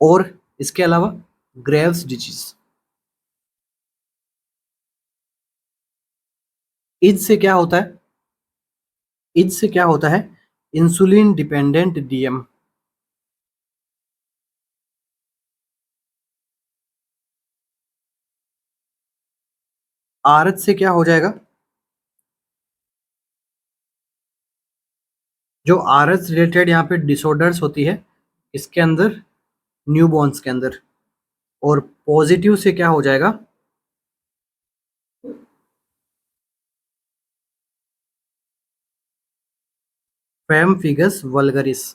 और इसके अलावा ग्रेव्स डिजीज। इज से क्या होता है, इज से क्या होता है, इंसुलिन डिपेंडेंट डीएम। आरएच से क्या हो जाएगा, जो आरएच रिलेटेड यहाँ पे डिसऑर्डर्स होती है इसके अंदर न्यूबॉर्न्स के अंदर, और पॉजिटिव से क्या हो जाएगा, पैम्फिगस वल्गरिस।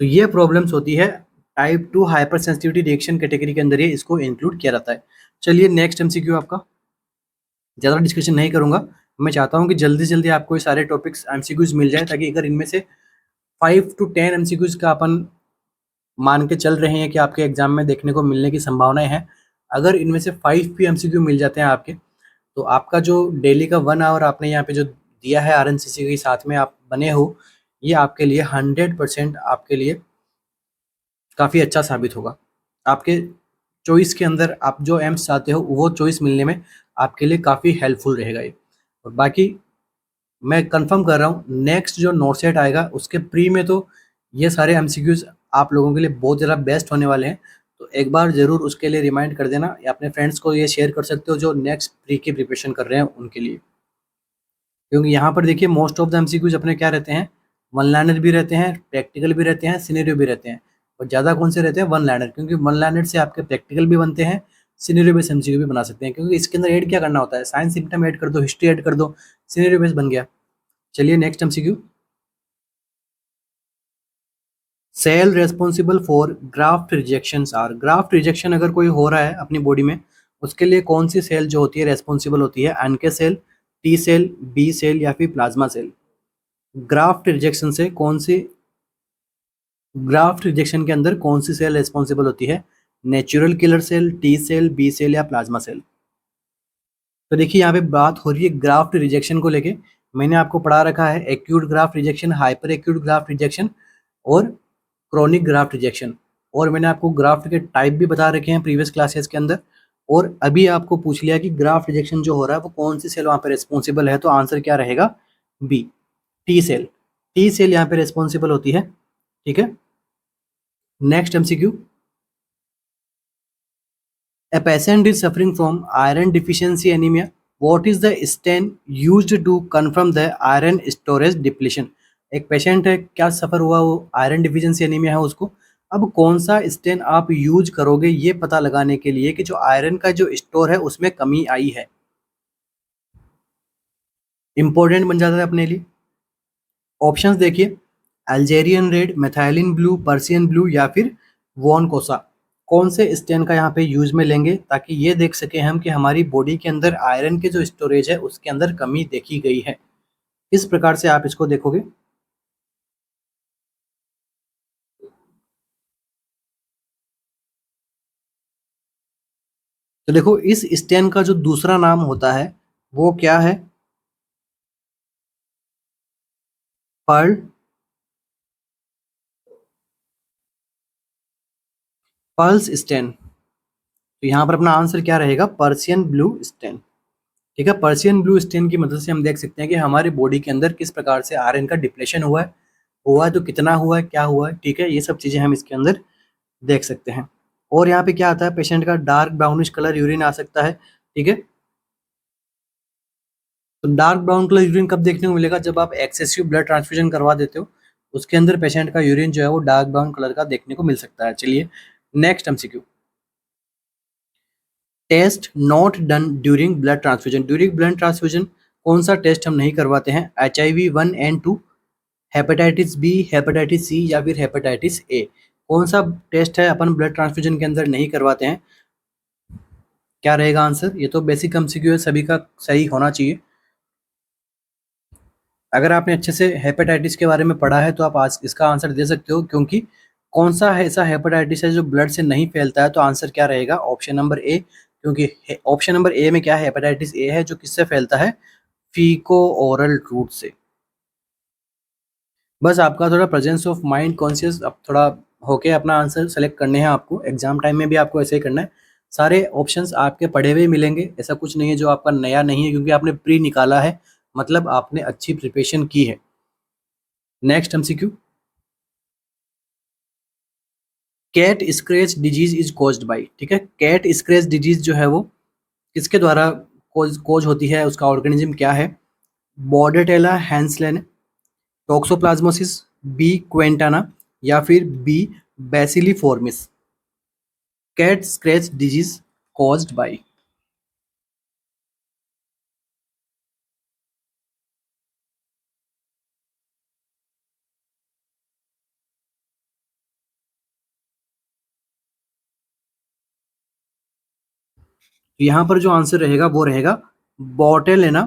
तो ये प्रॉब्लम्स होती है type 2 hyper sensitivity reaction category के अंदर, ये इसको इंक्लूड किया जाता है। चलिए नेक्स्ट एमसीक्यू आपका, ज़्यादा डिस्कशन नहीं करूंगा। मैं चाहता हूं कि जल्दी से जल्दी आपको ये सारे टॉपिक्स एमसीक्यूज मिल जाए, ताकि अगर इनमें से 5 to 10 एमसीक्यूज का अपन मान के चल रहे हैं कि आपके एग्जाम में देखने को मिलने की संभावनाएं हैं, अगर इनमें से 5 भी एमसीक्यू मिल जाते हैं आपके, तो आपका जो डेली का 1 आवर आपने यहाँ पे जो दिया है आरएनसीसी के साथ में आप बने हो, ये आपके लिए 100% आपके लिए काफ़ी अच्छा साबित होगा। आपके चॉइस के अंदर आप जो एम्स चाहते हो वो चॉइस मिलने में आपके लिए काफ़ी हेल्पफुल रहेगा ये। और बाकी मैं कंफर्म कर रहा हूँ, नेक्स्ट जो नोटसेट आएगा उसके प्री में तो ये सारे एमसीक्यूज आप लोगों के लिए बहुत ज़्यादा बेस्ट होने वाले हैं। तो एक बार ज़रूर उसके लिए रिमाइंड कर देना, या अपने फ्रेंड्स को ये शेयर कर सकते हो जो नेक्स्ट प्री की प्रिपरेशन कर रहे हैं उनके लिए। क्योंकि यहाँ पर देखिए मोस्ट ऑफ द एमसीक्यूज अपने क्या रहते हैं, वन लाइनर भी रहते हैं, प्रैक्टिकल भी रहते हैं, सिनेरियो भी रहते हैं। और ज़्यादा कौन से रहते हैं, वन लाइनर, क्योंकि वन लाइनर से आपके प्रैक्टिकल भी बनते हैं, सिनेरियो बेस्ड एमसीक्यू भी बना सकते हैं। क्योंकि इसके अंदर ऐड क्या करना होता है, साइंस सिम्टम ऐड कर दो, हिस्ट्री ऐड कर दो, सिनेरियो बेस्ड बन गया। चलिए next MCQ, cell responsible for graft rejection are. Graft rejection अगर कोई हो रहा है अपनी बॉडी में, उसके लिए कौन सी सेल जो होती है रेस्पॉन्सिबल होती है, NK cell, T cell, B cell या फिर प्लाज्मा सेल। ग्राफ्ट रिजेक्शन से कौन सी, ग्राफ्ट रिजेक्शन के अंदर कौन सी सेल रेस्पॉन्सिबल होती है, natural killer cell, T cell, B cell या प्लाज्मा सेल। तो देखिए यहाँ पे बात हो रही है ग्राफ्ट रिजेक्शन को लेके। मैंने आपको पढ़ा रखा है acute graft rejection, hyper acute graft rejection और क्रोनिक ग्राफ्ट रिजेक्शन। और मैंने आपको ग्राफ्ट के टाइप भी बता रखे हैं प्रीवियस क्लासेस के अंदर। और अभी आपको पूछ लिया कि ग्राफ्ट रिजेक्शन जो हो रहा है वो कौन सी सेल वहाँ पे रेस्पॉन्सिबल है, तो आंसर क्या रहेगा, B, T cell. T cell यहाँ पे रेस्पॉन्सिबल होती है। ठीक है, next MCQ, A patient is suffering from iron deficiency anemia. What is the stain used to confirm the iron storage depletion? एक पेशेंट है, क्या सफ़र हुआ, वो आयरन डिफिशिएंसी एनीमिया है उसको। अब कौन सा स्टेन आप यूज करोगे ये पता लगाने के लिए कि जो आयरन का जो स्टोर है उसमें कमी आई है, इंपॉर्टेंट बन जाता है अपने लिए। ऑप्शंस देखिए, Algerian red, methylene blue, Persian blue या फिर वॉन कोसा। कौन से स्टेन का यहाँ पे यूज में लेंगे, ताकि ये देख सके हम कि हमारी बॉडी के अंदर आयरन के जो स्टोरेज है उसके अंदर कमी देखी गई है। इस प्रकार से आप इसको देखोगे। तो देखो इस स्टेन का जो दूसरा नाम होता है वो क्या है, पर्ल, पर्ल्स स्टेन। तो यहाँ पर अपना आंसर क्या रहेगा, पर्सियन ब्लू स्टेन। ठीक है, पर्सियन ब्लू स्टेन की मदद से हम देख सकते हैं कि हमारी बॉडी के अंदर किस प्रकार से आयरन का डिप्लेशन हुआ है तो कितना हुआ है, क्या हुआ है। ठीक है, ये सब चीज़ें हम इसके अंदर देख सकते हैं। और यहाँ पे क्या आता है, पेशेंट का डार्क ब्राउनिश कलर यूरिन आ सकता है। ठीक है, तो डार्क ब्राउन कलर यूरिन कब देखने को मिलेगा, जब आप एक्सेसिव ब्लड ट्रांसफ्यूजन करवा देते हो, उसके अंदर पेशेंट का यूरिन जो है वो डार्क ब्राउन कलर का देखने को मिल सकता है। चलिए next MCQ, test not done during blood transfusion. During blood transfusion कौन सा टेस्ट हम नहीं करवाते हैं, HIV 1 and 2, hepatitis B, hepatitis C या फिर हेपेटाइटिस ए। कौन सा टेस्ट है अपन ब्लड ट्रांसफ्यूजन के अंदर नहीं करवाते हैं, क्या रहेगा आंसर। ये तो बेसिक एमसीक्यू है, सभी का सही होना चाहिए। अगर आपने अच्छे से हेपेटाइटिस के बारे में पढ़ा है तो आप आज इसका आंसर दे सकते हो, क्योंकि कौन सा है ऐसा हेपेटाइटिस है जो ब्लड से नहीं फैलता है, तो आंसर क्या रहेगा, ऑप्शन नंबर ए। क्योंकि ऑप्शन नंबर ए में क्या है, हेपेटाइटिस ए है जो किससे फैलता है, फीको ओरल रूट से। बस आपका थोड़ा प्रेजेंस ऑफ माइंड कॉन्शियस अब थोड़ा होके अपना आंसर सेलेक्ट करने हैं आपको। एग्जाम टाइम में भी आपको ऐसे ही करना है। सारे ऑप्शंस आपके पढ़े हुए मिलेंगे, ऐसा कुछ नहीं है जो आपका नया नहीं है, क्योंकि आपने प्री निकाला है, मतलब आपने अच्छी प्रिपरेशन की है। Next MCQ, cat scratch disease is caused by. ठीक है, कैट स्क्रैच डिजीज जो है वो किसके द्वारा कोज होती है, उसका ऑर्गेनिज्म क्या है, बॉर्डेटेला हैंसलेन, टोक्सोप्लाज्मोसिस, बी क्वेंटाना या फिर B bacilliformis cat scratch disease caused by. यहाँ पर जो आंसर रहेगा वो रहेगा बोटेलिना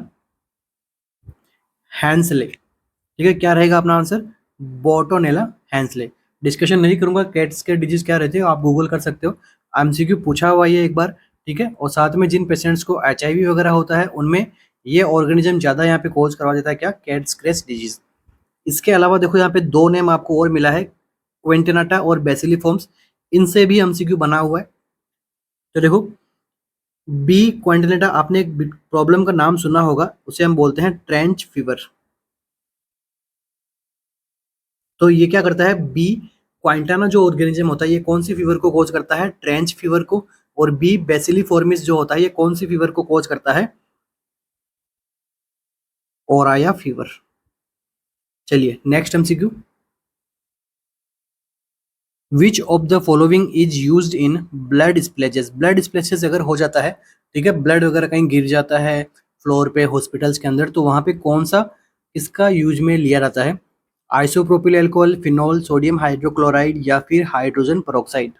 हैंसले। ठीक है, क्या रहेगा अपना आंसर? बोटोनेला हैंसले। डिस्कशन नहीं करूंगा कैट्स के डिजीज क्या रहते हैं, आप गूगल कर सकते हो, एमसीक्यू पूछा हुआ है एक बार। ठीक है, और साथ में जिन पेशेंट्स को एचआईवी वगैरह होता है उनमें ये ऑर्गेनिज्म ज्यादा यहाँ पे कोज करवा देता है, क्या? Cat scratch disease. इसके अलावा देखो यहाँ पे दो नेम आपको और मिला है, क्वेंटेनाटा और बेसिलिफॉर्म्स, इनसे भी एमसीक्यू बना हुआ है। तो देखो, बी क्वेंटेनाटा, आपने एक प्रॉब्लम का नाम सुना होगा, उसे हम बोलते हैं ट्रेंच फीवर। तो ये क्या करता है? बी क्वाइंटाना जो ऑर्गेनिज्म होता है ये कौन सी फीवर को कोज करता है? ट्रेंच फीवर को। और बी बेसिलिफॉर्मिस जो होता है ये कौन सी फीवर को कोज करता है? ओराया फीवर। चलिए next MCQ. Which of the following is used in blood splashes? Blood splashes अगर हो जाता है, ठीक है, ब्लड वगैरह कहीं गिर जाता है फ्लोर पे हॉस्पिटल्स के अंदर, तो वहां पे कौन सा इसका यूज में लिया जाता है? Isopropyl alcohol, phenol, sodium hydrochloride या फिर हाइड्रोजन पेरोक्साइड?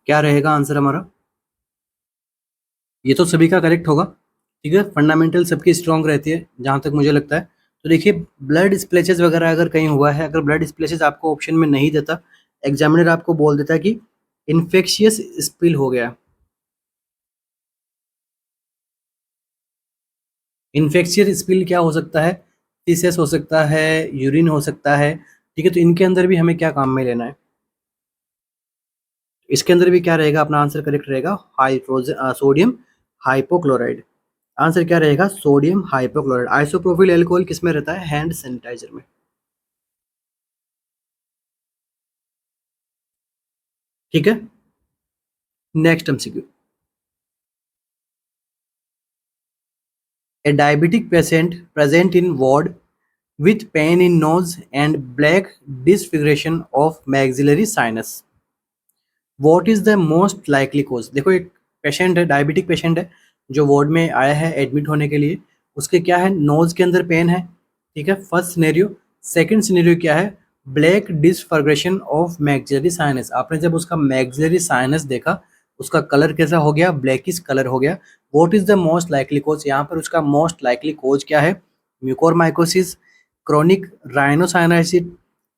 क्या रहेगा आंसर हमारा? ये तो सभी का करेक्ट होगा। ठीक है, फंडामेंटल सबकी स्ट्रांग रहती है जहां तक मुझे लगता है। तो देखिए, ब्लड स्प्लैशेस वगैरह अगर कहीं हुआ है, अगर ब्लड स्प्लैशेस आपको ऑप्शन में नहीं देता, एग्जामिनर आपको बोल देता है कि इन्फेक्शियस स्पिल हो गया। इन्फेक्शियस स्पिल क्या हो सकता है? फीसेस हो सकता है, यूरिन हो सकता है। ठीक है, तो इनके अंदर भी हमें क्या काम में लेना है? इसके अंदर भी क्या रहेगा अपना आंसर? करेक्ट रहेगा हाइड्रोजन सोडियम हाइपोक्लोराइड। आंसर क्या रहेगा? Sodium hypochloride. आइसोप्रोपिल अल्कोहल किस में रहता है? हैंड सैनिटाइजर में। ठीक है, next MCQ. A diabetic patient present in ward with pain in nose and black disfiguration of maxillary sinus. What is the most likely cause? देखो, एक पेशेंट है, डायबिटिक पेशेंट है, जो वार्ड में आया है एडमिट होने के लिए। उसके क्या है? नोज के अंदर पेन है। ठीक है, फर्स्ट सिनेरियो। सेकंड सिनेरियो क्या है? Black disfiguration of maxillary sinus. आपने जब उसका मैक्सिलरी साइनस देखा, उसका कलर कैसा हो गया? ब्लैकिश कलर हो गया। What is the most likely cause? यहाँ पर उसका मोस्ट लाइकली कोज क्या है? म्यूकोरमाइकोसिस, क्रोनिक राइनोसाइनोसिस,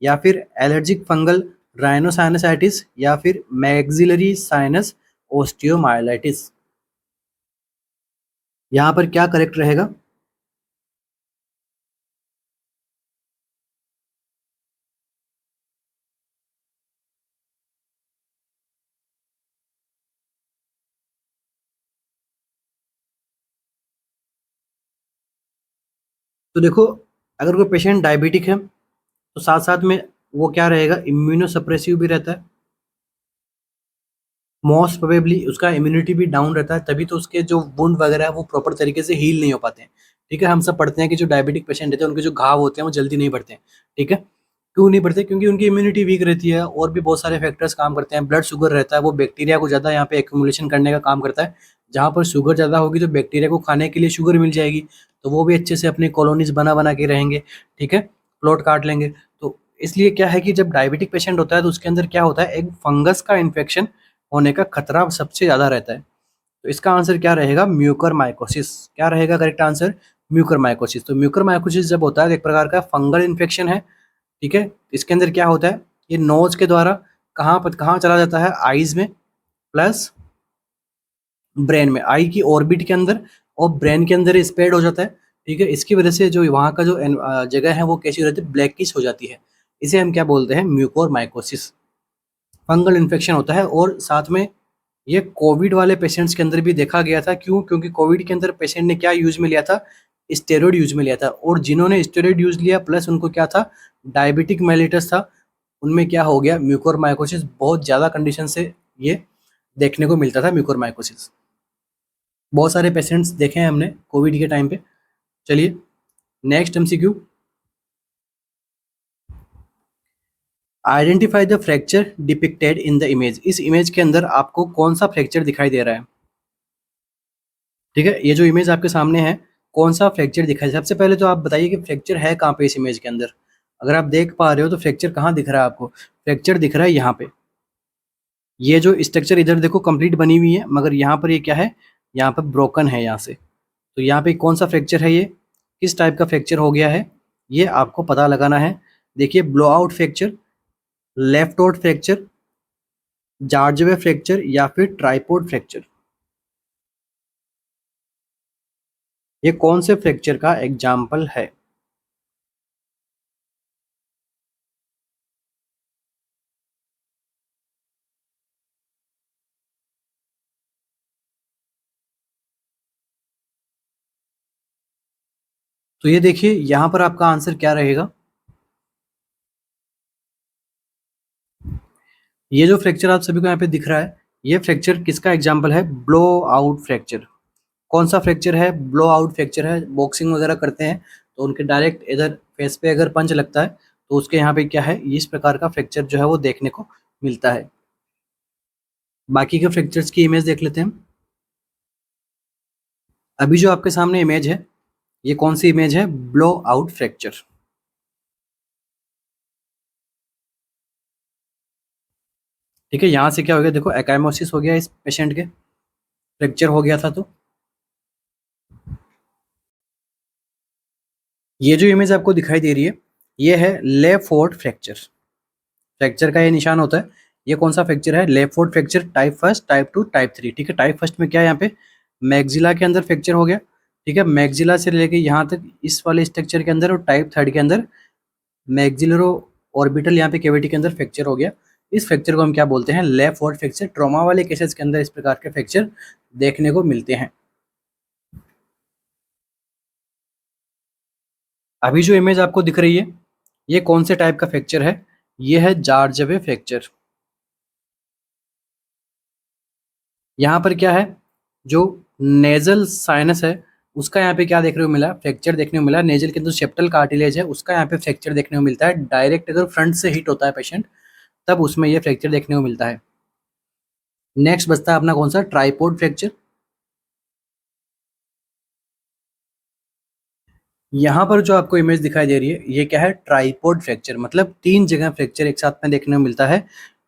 या फिर एलर्जिक फंगल राइनोसाइनसाइटिस, या फिर मैक्सिलरी साइनस ओस्टियोमाइलाइटिस? यहाँ पर क्या करेक्ट रहेगा? तो देखो, अगर कोई पेशेंट डायबिटिक है तो साथ साथ में वो क्या रहेगा? इम्यूनो सप्रेसिव भी रहता है। मोस्ट प्रोबेबली उसका इम्यूनिटी भी डाउन रहता है, तभी तो उसके जो वुंड वगैरह है वो प्रॉपर तरीके से हील नहीं हो पाते हैं। ठीक है, हम सब पढ़ते हैं कि जो डायबिटिक पेशेंट रहते हैं उनके जो घाव होते हैं वो जल्दी नहीं बढ़ते हैं। ठीक है, क्यों नहीं बढ़ते? क्योंकि उनकी इम्यूनिटी वीक रहती है, और भी बहुत सारे फैक्टर्स काम करते हैं। ब्लड शुगर रहता है, वो बैक्टीरिया को ज़्यादा यहाँ पे एक्यूमुलेशन करने का काम करता है। जहाँ पर शुगर ज़्यादा होगी तो बैक्टीरिया को खाने के लिए शुगर मिल जाएगी, तो वो भी अच्छे से अपने कॉलोनीज बना बना के रहेंगे। ठीक है, प्लॉट काट लेंगे। तो इसलिए क्या है कि जब डायबिटिक पेशेंट होता है तो उसके अंदर क्या होता है? एक फंगस का इन्फेक्शन होने का खतरा सबसे ज़्यादा रहता है। तो इसका आंसर क्या रहेगा? म्यूकरमाइकोसिस। क्या रहेगा करेक्ट आंसर? म्यूकरमाइकोसिस। तो म्यूकरमाइकोसिस जब होता है तो एक प्रकार का फंगल इन्फेक्शन है। ठीक है, इसके अंदर क्या होता है? ये नोज के द्वारा कहाँ चला जाता है? आईज में प्लस ब्रेन में, आई की ऑर्बिट के अंदर और ब्रेन के अंदर स्प्रेड हो जाता है। ठीक है, इसकी वजह से जो वहाँ का जो जगह है वो कैसी हो जाती है? ब्लैकिश हो जाती है। इसे हम क्या बोलते हैं? म्यूकोरमाइकोसिस। फंगल इन्फेक्शन होता है, और साथ में ये कोविड वाले पेशेंट्स के अंदर भी देखा गया था। क्यों? क्योंकि कोविड के अंदर पेशेंट ने क्या यूज में लिया था? स्टेरॉइड यूज में लिया था, और जिन्होंने स्टेरॉइड यूज लिया प्लस उनको क्या था, डायबिटिक मेलिटस था, उनमें क्या हो गया, म्यूकोरमाइकोसिस, बहुत ज़्यादा कंडीशन से ये देखने को मिलता था म्यूकोरमाइकोसिस। बहुत सारे पेशेंट्स देखे हैं हमने कोविड के टाइम पे। चलिए next MCQ, identify the fracture depicted in the image. इस इमेज के अंदर आपको कौन सा फ्रैक्चर दिखाई दे रहा है? ठीक है, ये जो इमेज आपके सामने है, कौन सा फ्रैक्चर दिखाई? सबसे पहले तो आप बताइए कि फ्रैक्चर है कहाँ पे इस इमेज के अंदर। अगर आप देख पा रहे हो तो फ्रैक्चर कहाँ दिख रहा है आपको? फ्रैक्चर दिख रहा है यहाँ पे। ये जो स्ट्रक्चर इधर देखो कंप्लीट बनी हुई है, मगर यहाँ पर ये क्या है, यहाँ पर ब्रोकन है यहाँ से। तो यहाँ पे कौन सा फ्रैक्चर है, ये किस टाइप का फ्रैक्चर हो गया है, ये आपको पता लगाना है। देखिए, blow out fracture, left out fracture, जार्जवे फ्रैक्चर या फिर ट्राइपोड फ्रैक्चर, ये कौन से फ्रैक्चर का एग्जाम्पल है? तो ये देखिए यहाँ पर आपका आंसर क्या रहेगा? ये जो फ्रैक्चर आप सभी को यहाँ पे दिख रहा है, ये फ्रैक्चर किसका एग्जाम्पल है? Blow out fracture. कौन सा फ्रैक्चर है? ब्लो आउट फ्रैक्चर है। बॉक्सिंग वगैरह करते हैं तो उनके डायरेक्ट इधर फेस पे अगर पंच लगता है तो उसके यहाँ पे क्या है, इस प्रकार का फ्रैक्चर जो है वो देखने को मिलता है। बाकी के फ्रैक्चर्स की इमेज देख लेते हैं हम। अभी जो आपके सामने इमेज है, ये कौन सी इमेज है? Blow out fracture. ठीक है, यहाँ से क्या हो गया, देखो एकाइमोसिस हो गया इस पेशेंट के, फ्रैक्चर हो गया था। तो ये जो इमेज आपको दिखाई दे रही है, ये है लेफ्ट फोर्ट फ्रैक्चर। फ्रैक्चर का ये निशान होता है। ये कौन सा फ्रैक्चर है? Left fort fracture, type first, type two, type three. ठीक है, टाइप फर्स्ट में क्या है, यहाँ पे मैक्सिला के अंदर फ्रैक्चर हो गया। ठीक है, मैक्सिला से लेके यहाँ तक इस वाले स्ट्रक्चर के अंदर, और टाइप थर्ड के अंदर मैक्सिलरो ऑर्बिटल यहाँ पे कैविटी के अंदर फ्रैक्चर हो गया। इस फ्रैक्चर को हम क्या बोलते हैं? Left fort fracture. ट्रॉमा वाले केसेस के अंदर इस प्रकार के फ्रैक्चर देखने को मिलते हैं। अभी जो इमेज आपको दिख रही है, ये कौन से टाइप का फ्रैक्चर है? ये है जार्जवे फ्रैक्चर। यहाँ पर क्या है, जो नेजल साइनस है उसका यहाँ पे क्या देखने को मिला? फ्रैक्चर देखने को मिला। नेजल के अंदर सेप्टल कार्टिलेज है, उसका यहाँ पे फ्रैक्चर देखने को मिलता है। डायरेक्ट अगर फ्रंट से हिट होता है पेशेंट, तब उसमें ये फ्रैक्चर देखने को मिलता है। नेक्स्ट बचता है अपना कौन सा? Tripod fracture. यहाँ पर जो आपको इमेज दिखाई दे रही है, ये क्या है? ट्राइपोड फ्रैक्चर, मतलब तीन जगह फ्रैक्चर एक साथ में देखने को मिलता है।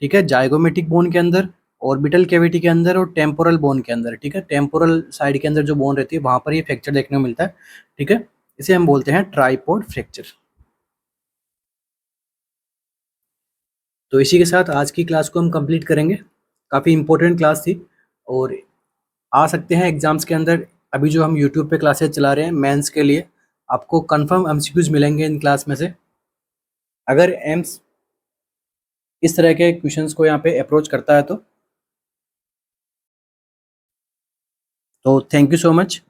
ठीक है, जाइगोमेटिक बोन के अंदर, ऑर्बिटल कैविटी के अंदर और टेम्पोरल बोन के अंदर। ठीक है, टेम्पोरल साइड के अंदर जो बोन रहती है वहां पर ये फ्रैक्चर देखने को मिलता है। ठीक है, इसे हम बोलते हैं ट्राइपोड फ्रैक्चर। तो इसी के साथ आज की क्लास को हम कंप्लीट करेंगे। काफ़ी इंपॉर्टेंट क्लास थी, और आ सकते हैं एग्जाम्स के अंदर। अभी जो हम यूट्यूब पे क्लासेस चला रहे हैं मेंस के लिए, आपको कंफर्म एमसीक्यूज मिलेंगे इन क्लास में से। अगर एम्स इस तरह के क्वेश्चंस को यहाँ पे अप्रोच करता है तो थैंक यू सो मच।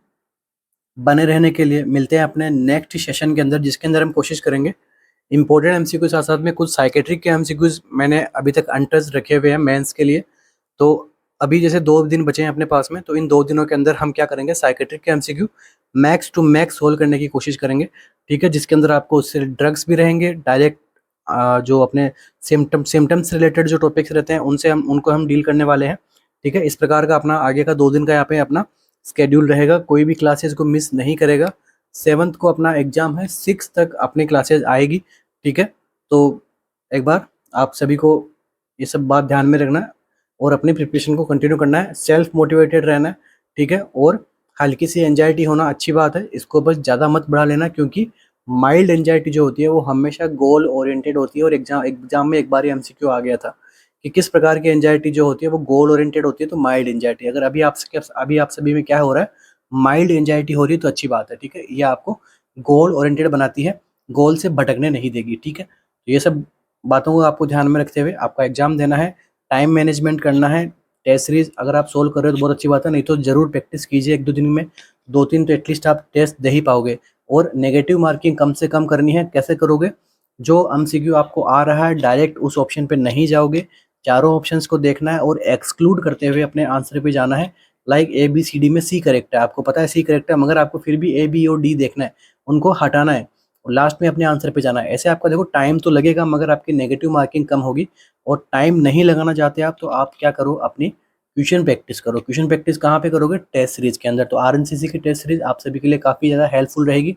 बने रहने के लिए मिलते हैं अपने नेक्स्ट सेशन के अंदर, जिसके अंदर हम कोशिश करेंगे इंपॉर्टेंट एमसीक्यू के साथ साथ में कुछ साइकेट्रिक के एमसीक्यूज मैंने अभी तक अनटच रखे हुए हैं मेंस के लिए। तो अभी जैसे 2 दिन बचे हैं अपने पास में, तो इन 2 दिनों के अंदर हम क्या करेंगे, साइकेट्रिक के MCQ max to max solve करने की कोशिश करेंगे। ठीक है, जिसके अंदर आपको उससे ड्रग्स भी रहेंगे, डायरेक्ट जो अपने सिम्टम्स रिलेटेड जो टॉपिक्स रहते हैं उनसे हम डील करने वाले हैं। ठीक है, इस प्रकार का अपना आगे का 2 दिन का यहाँ पे अपना स्केड्यूल रहेगा। कोई भी क्लासेस को मिस नहीं करेगा। 7th को अपना एग्जाम है, 6 तक अपनी क्लासेस आएगी। ठीक है, तो एक बार आप सभी को ये सब बात ध्यान में रखना है और अपनी प्रिपरेशन को कंटिन्यू करना है, सेल्फ मोटिवेटेड रहना है। ठीक है, और हल्की सी एंजाइटी होना अच्छी बात है, इसको बस ज़्यादा मत बढ़ा लेना, क्योंकि माइल्ड एंजाइटी जो होती है वो हमेशा गोल ओरिएंटेड होती है। और एग्जाम में एक बार एमसीक्यू आ गया था कि किस प्रकार की एंजाइटी जो होती है वो गोल ओरिएंटेड होती है, तो माइल्ड एंजाइटी। अगर अभी आप सभी में क्या हो रहा है, माइल्ड एंजाइटी हो रही है, तो अच्छी बात है। ठीक है, ये आपको गोल ओरिएंटेड बनाती है, गोल से भटकने नहीं देगी। ठीक है, तो ये सब बातों को आपको ध्यान में रखते हुए आपका एग्जाम देना है, टाइम मैनेजमेंट करना है। टेस्ट सीरीज अगर आप सोल्व कर रहे हो तो बहुत अच्छी बात है, नहीं तो जरूर प्रैक्टिस कीजिए 1-2 दिन में। 2-3 तो एटलीस्ट आप टेस्ट दे ही पाओगे। और नेगेटिव मार्किंग कम से कम करनी है, कैसे करोगे? जो एमसीक्यू आपको आ रहा है डायरेक्ट उस ऑप्शन पे नहीं जाओगे, चारों ऑप्शंस को देखना है और एक्सक्लूड करते हुए अपने आंसर पे जाना है। Like A B C D में सी करेक्ट है, आपको पता है सी करेक्ट है, मगर आपको फिर भी ए बी और डी देखना है, उनको हटाना है और लास्ट में अपने आंसर पे जाना है। ऐसे आपका देखो टाइम तो लगेगा मगर आपकी नेगेटिव मार्किंग कम होगी। और टाइम नहीं लगाना चाहते आप तो आप क्या करो, अपनी क्वेश्चन प्रैक्टिस करो। क्वेश्चन प्रैक्टिस कहाँ पे करोगे? टेस्ट सीरीज के अंदर। तो आरएनसीसी की टेस्ट सीरीज आप सभी के लिए काफ़ी ज़्यादा हेल्पफुल रहेगी।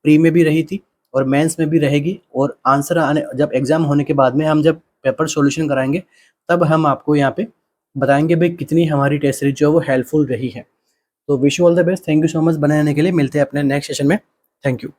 प्री में भी रही थी और मेंस में भी रहेगी, और आंसर आने जब एग्जाम होने के बाद में हम जब पेपर सॉल्यूशन कराएंगे तब हम आपको यहाँ पे बताएंगे भाई कितनी हमारी टेस्ट सीरीज जो है वो हेल्पफुल रही है। तो wish you all the best, thank you so much बने रहने के लिए। मिलते हैं अपने नेक्स्ट सेशन में। Thank you.